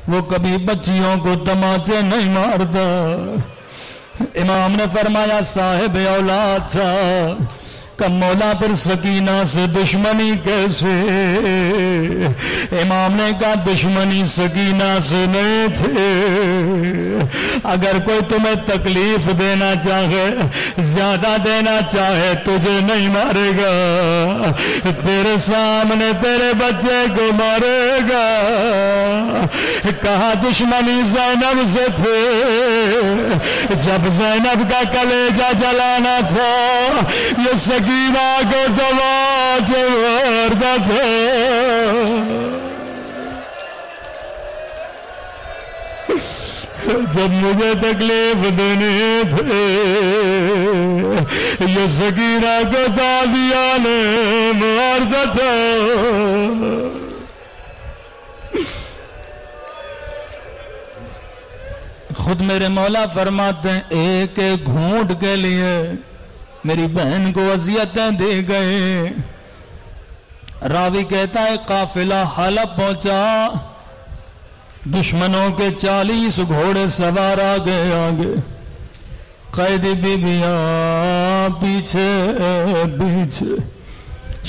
وہ کبھی بچیوں کو تماچے نہیں مارتا. امام نے فرمایا صاحب اولاد تھا. کہ مولا پھر سکینہ سے دشمنی کیسے؟ امام نے کہا دشمنی سکینہ سے نہیں تھے. اگر کوئی تمہیں تکلیف دینا چاہے زیادہ دینا چاہے تجھے نہیں مارے گا. تیرے سامنے تیرے بچے کو مارے گا. کہا دشمنی زینب سے تھے جب زینب کا کلیجہ جلانا تھا یہ سکینہ کو تماچے مارتا تھا. جب مجھے تکلیف دینے تھے یہ سکینہ کو تازیانے مارتا تھا. خود میرے مولا فرماتے ہیں ایک ایک گھونٹ کے لیے میری بہن کو اذیتیں دے گئے. راوی کہتا ہے قافلہ حلب پہنچا دشمنوں کے 40 گھوڑے سوار آگے آگے قیدی بیبیاں پیچھے پیچھے.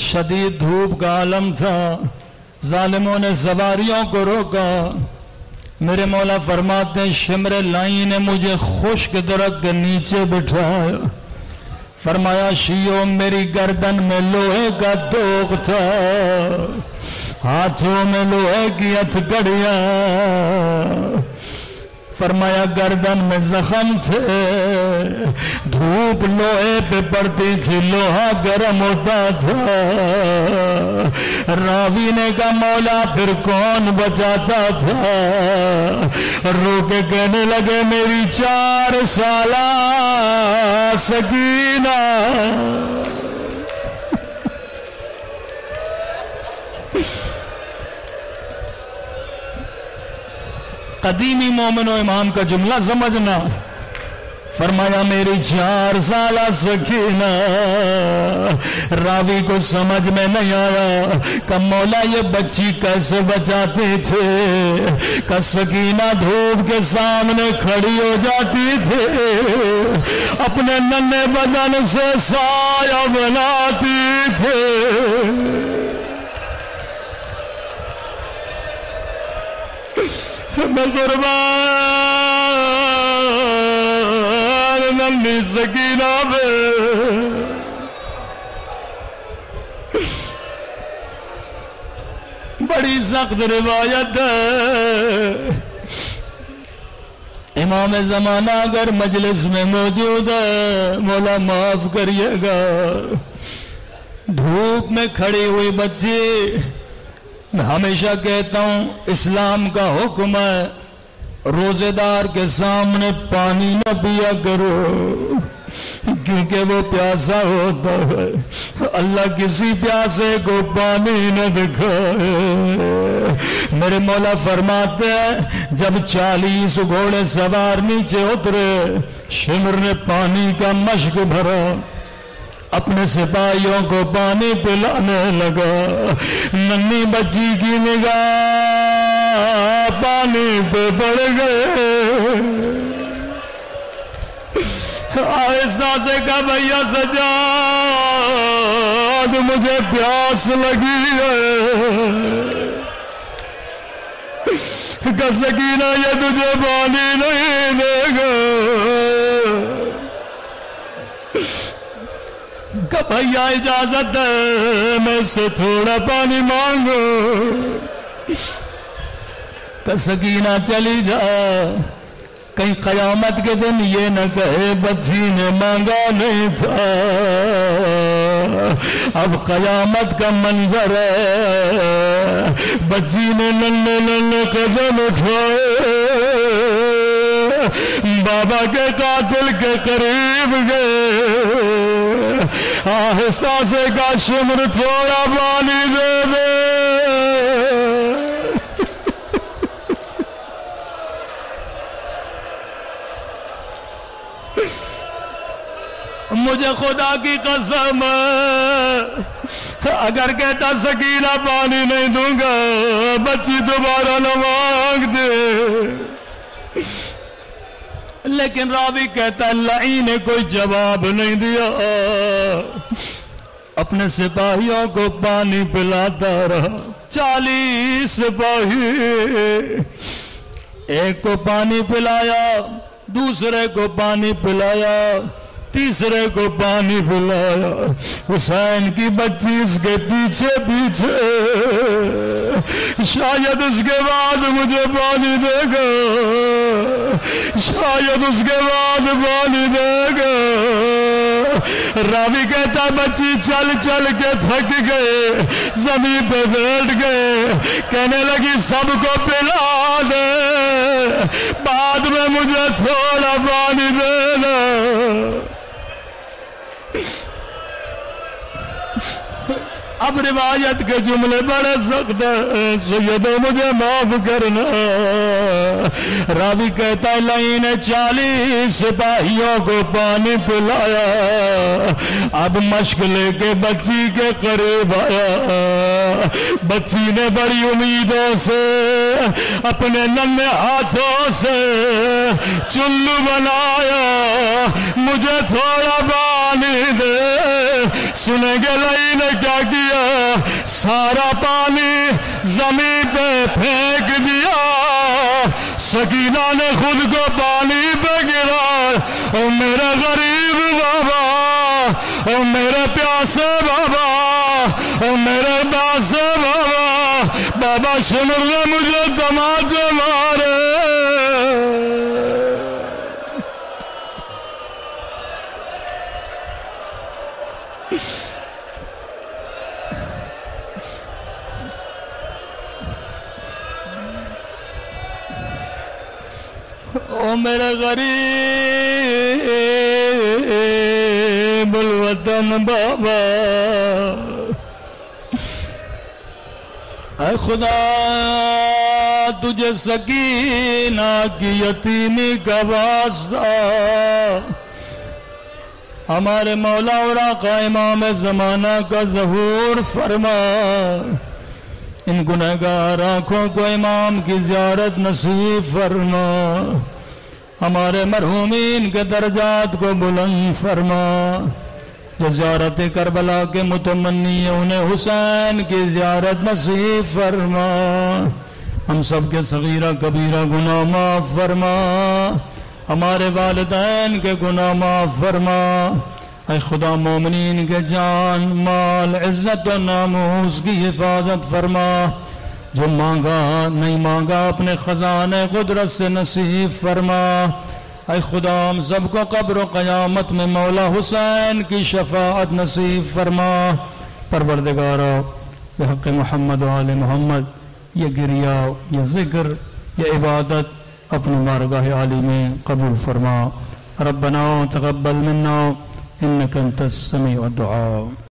شدید دھوپ کا عالم تھا. ظالموں نے سواریوں کو روکا. میرے مولا فرماتے ہیں شمر لائی نے مجھے خشک درخت کے نیچے بٹھایا. فرمایا شیعوں میری گردن میں لوہے کا دوغ تھا ہاتھوں میں لوہے کی ہتھکڑیاں. فرمایا گردن میں زخم تھے دھوپ لوہے پہ پڑتی تھی لوہا گرم ہوتا تھا. راوی نے کہا مولا پھر کون بچاتا تھا؟ رو کے کہنے لگے میری 4 سالہ سکینہ. قدیمی مومن و امام کا جملہ سمجھنا. فرمایا میری 4 سالہ سکینہ. راوی کو سمجھ میں نہیں آیا کہ مولا یہ بچی کیسے بچاتے تھے کہ سکینہ دھوپ کے سامنے کھڑی ہو جاتی تھی، اپنے ننھے بدن سے سایہ بناتی تھی. میں قربان ننھی سکینہ پہ. بڑی سخت روایت ہے. امام زمانہ اگر مجلس میں موجود ہے مولا معاف کریے گا. دھوپ میں کھڑی ہوئی بچی، میں ہمیشہ کہتا ہوں اسلام کا حکم ہے روزے دار کے سامنے پانی نہ پیا کرو کیونکہ وہ پیاسا ہوتا ہے. اللہ کسی پیاسے کو پانی نہ دکھائے. میرے مولا فرماتے ہیں جب 40 گھوڑے سوار نیچے اترے، شمر نے پانی کا مشک بھرا، اپنے سپاہیوں کو پانی پلانے لگا. ننھی بچی کی نگاہ پانی پہ پڑ گئے. آہستہ سے کہا بھیا سجاد مجھے پیاس لگی ہے. کہ سکینہ یہ تجھے پانی نہیں دے گا. کہ بھیا اجازت ہے میں سے تھوڑا پانی مانگو. کہ سکینہ چلی جا، کہیں قیامت کے دن یہ نہ کہے بچی نے مانگا نہیں تھا. اب قیامت کا منظر ہے، بچی نے ننھے ننھے قدم اٹھائے، بابا کے قاتل کے قریب گئے. آہستہ سے کا شمر تھوڑا پانی دے دے. مجھے خدا کی قسم اگر کہتا سکینہ پانی نہیں دوں گا بچی دوبارہ نہ مانگ دے، لیکن راوی کہتا لعین نے کوئی جواب نہیں دیا، اپنے سپاہیوں کو پانی پلاتا رہا. 40 سپاہی، ایک کو پانی پلایا، دوسرے کو پانی پلایا، تیسرے کو پانی پلایا. حسین کی بچی اس کے پیچھے پیچھے، شاید اس کے بعد مجھے پانی دے گا، شاید اس کے بعد پانی دے گا. راوی کہتا بچی چل چل کے تھک گئے، زمین پہ بیٹھ گئے، کہنے لگی سب کو پلا دے، بعد میں مجھے تھوڑا پانی دینا. اب روایت کے جملے بڑے سخت ہیں، سیدو مجھے معاف کرنا. راوی کہتا ہے لعین نے 40 سپاہیوں کو پانی پلایا، اب مشک لے کے بچی کے قریب آیا. بچی نے بڑی امیدوں سے اپنے ننھے ہاتھوں سے چلو بنایا، مجھے تھوڑا پانی دے. سنیں گے لعین نے کیا کیا، سارا پانی زمین پہ پھینک دیا. سکینہ نے خود کو پانی پہ گرا. او میرے غریب بابا، او میرے پیاسے بابا، او میرے پیاسے بابا، بابا شمر نے مجھے تماچے مارے. او میرے غریب الوطن بابا، اے خدا تو تجھے سکینہ کی یتیمی کا واسطہ، ہمارے مولا اور آقا امام زمانہ کا ظہور فرما، ان گنہگار آنکھوں کو امام کی زیارت نصیب فرما، ہمارے مرحومین کے درجات کو بلند فرما، جو زیارت کربلا کے متمنی ہیں انہیں حسین کی زیارت نصیب فرما، ہم سب کے صغیرہ کبیرہ گناہ معاف فرما، ہمارے والدین کے گناہ معاف فرما، اے خدا مومنین کے جان مال عزت و ناموس کی حفاظت فرما، جو مانگا نہیں مانگا اپنے خزانے قدرت سے نصیب فرما، اے خدا ہم سب کو قبر و قیامت میں مولا حسین کی شفاعت نصیب فرما۔ پروردگارا بحق محمد و آل محمد یہ گریہ، یہ ذکر، یہ عبادت اپنی بارگاہ عالی میں قبول فرما۔ ربنا تقبل منا انک انت السمیع الدعاء۔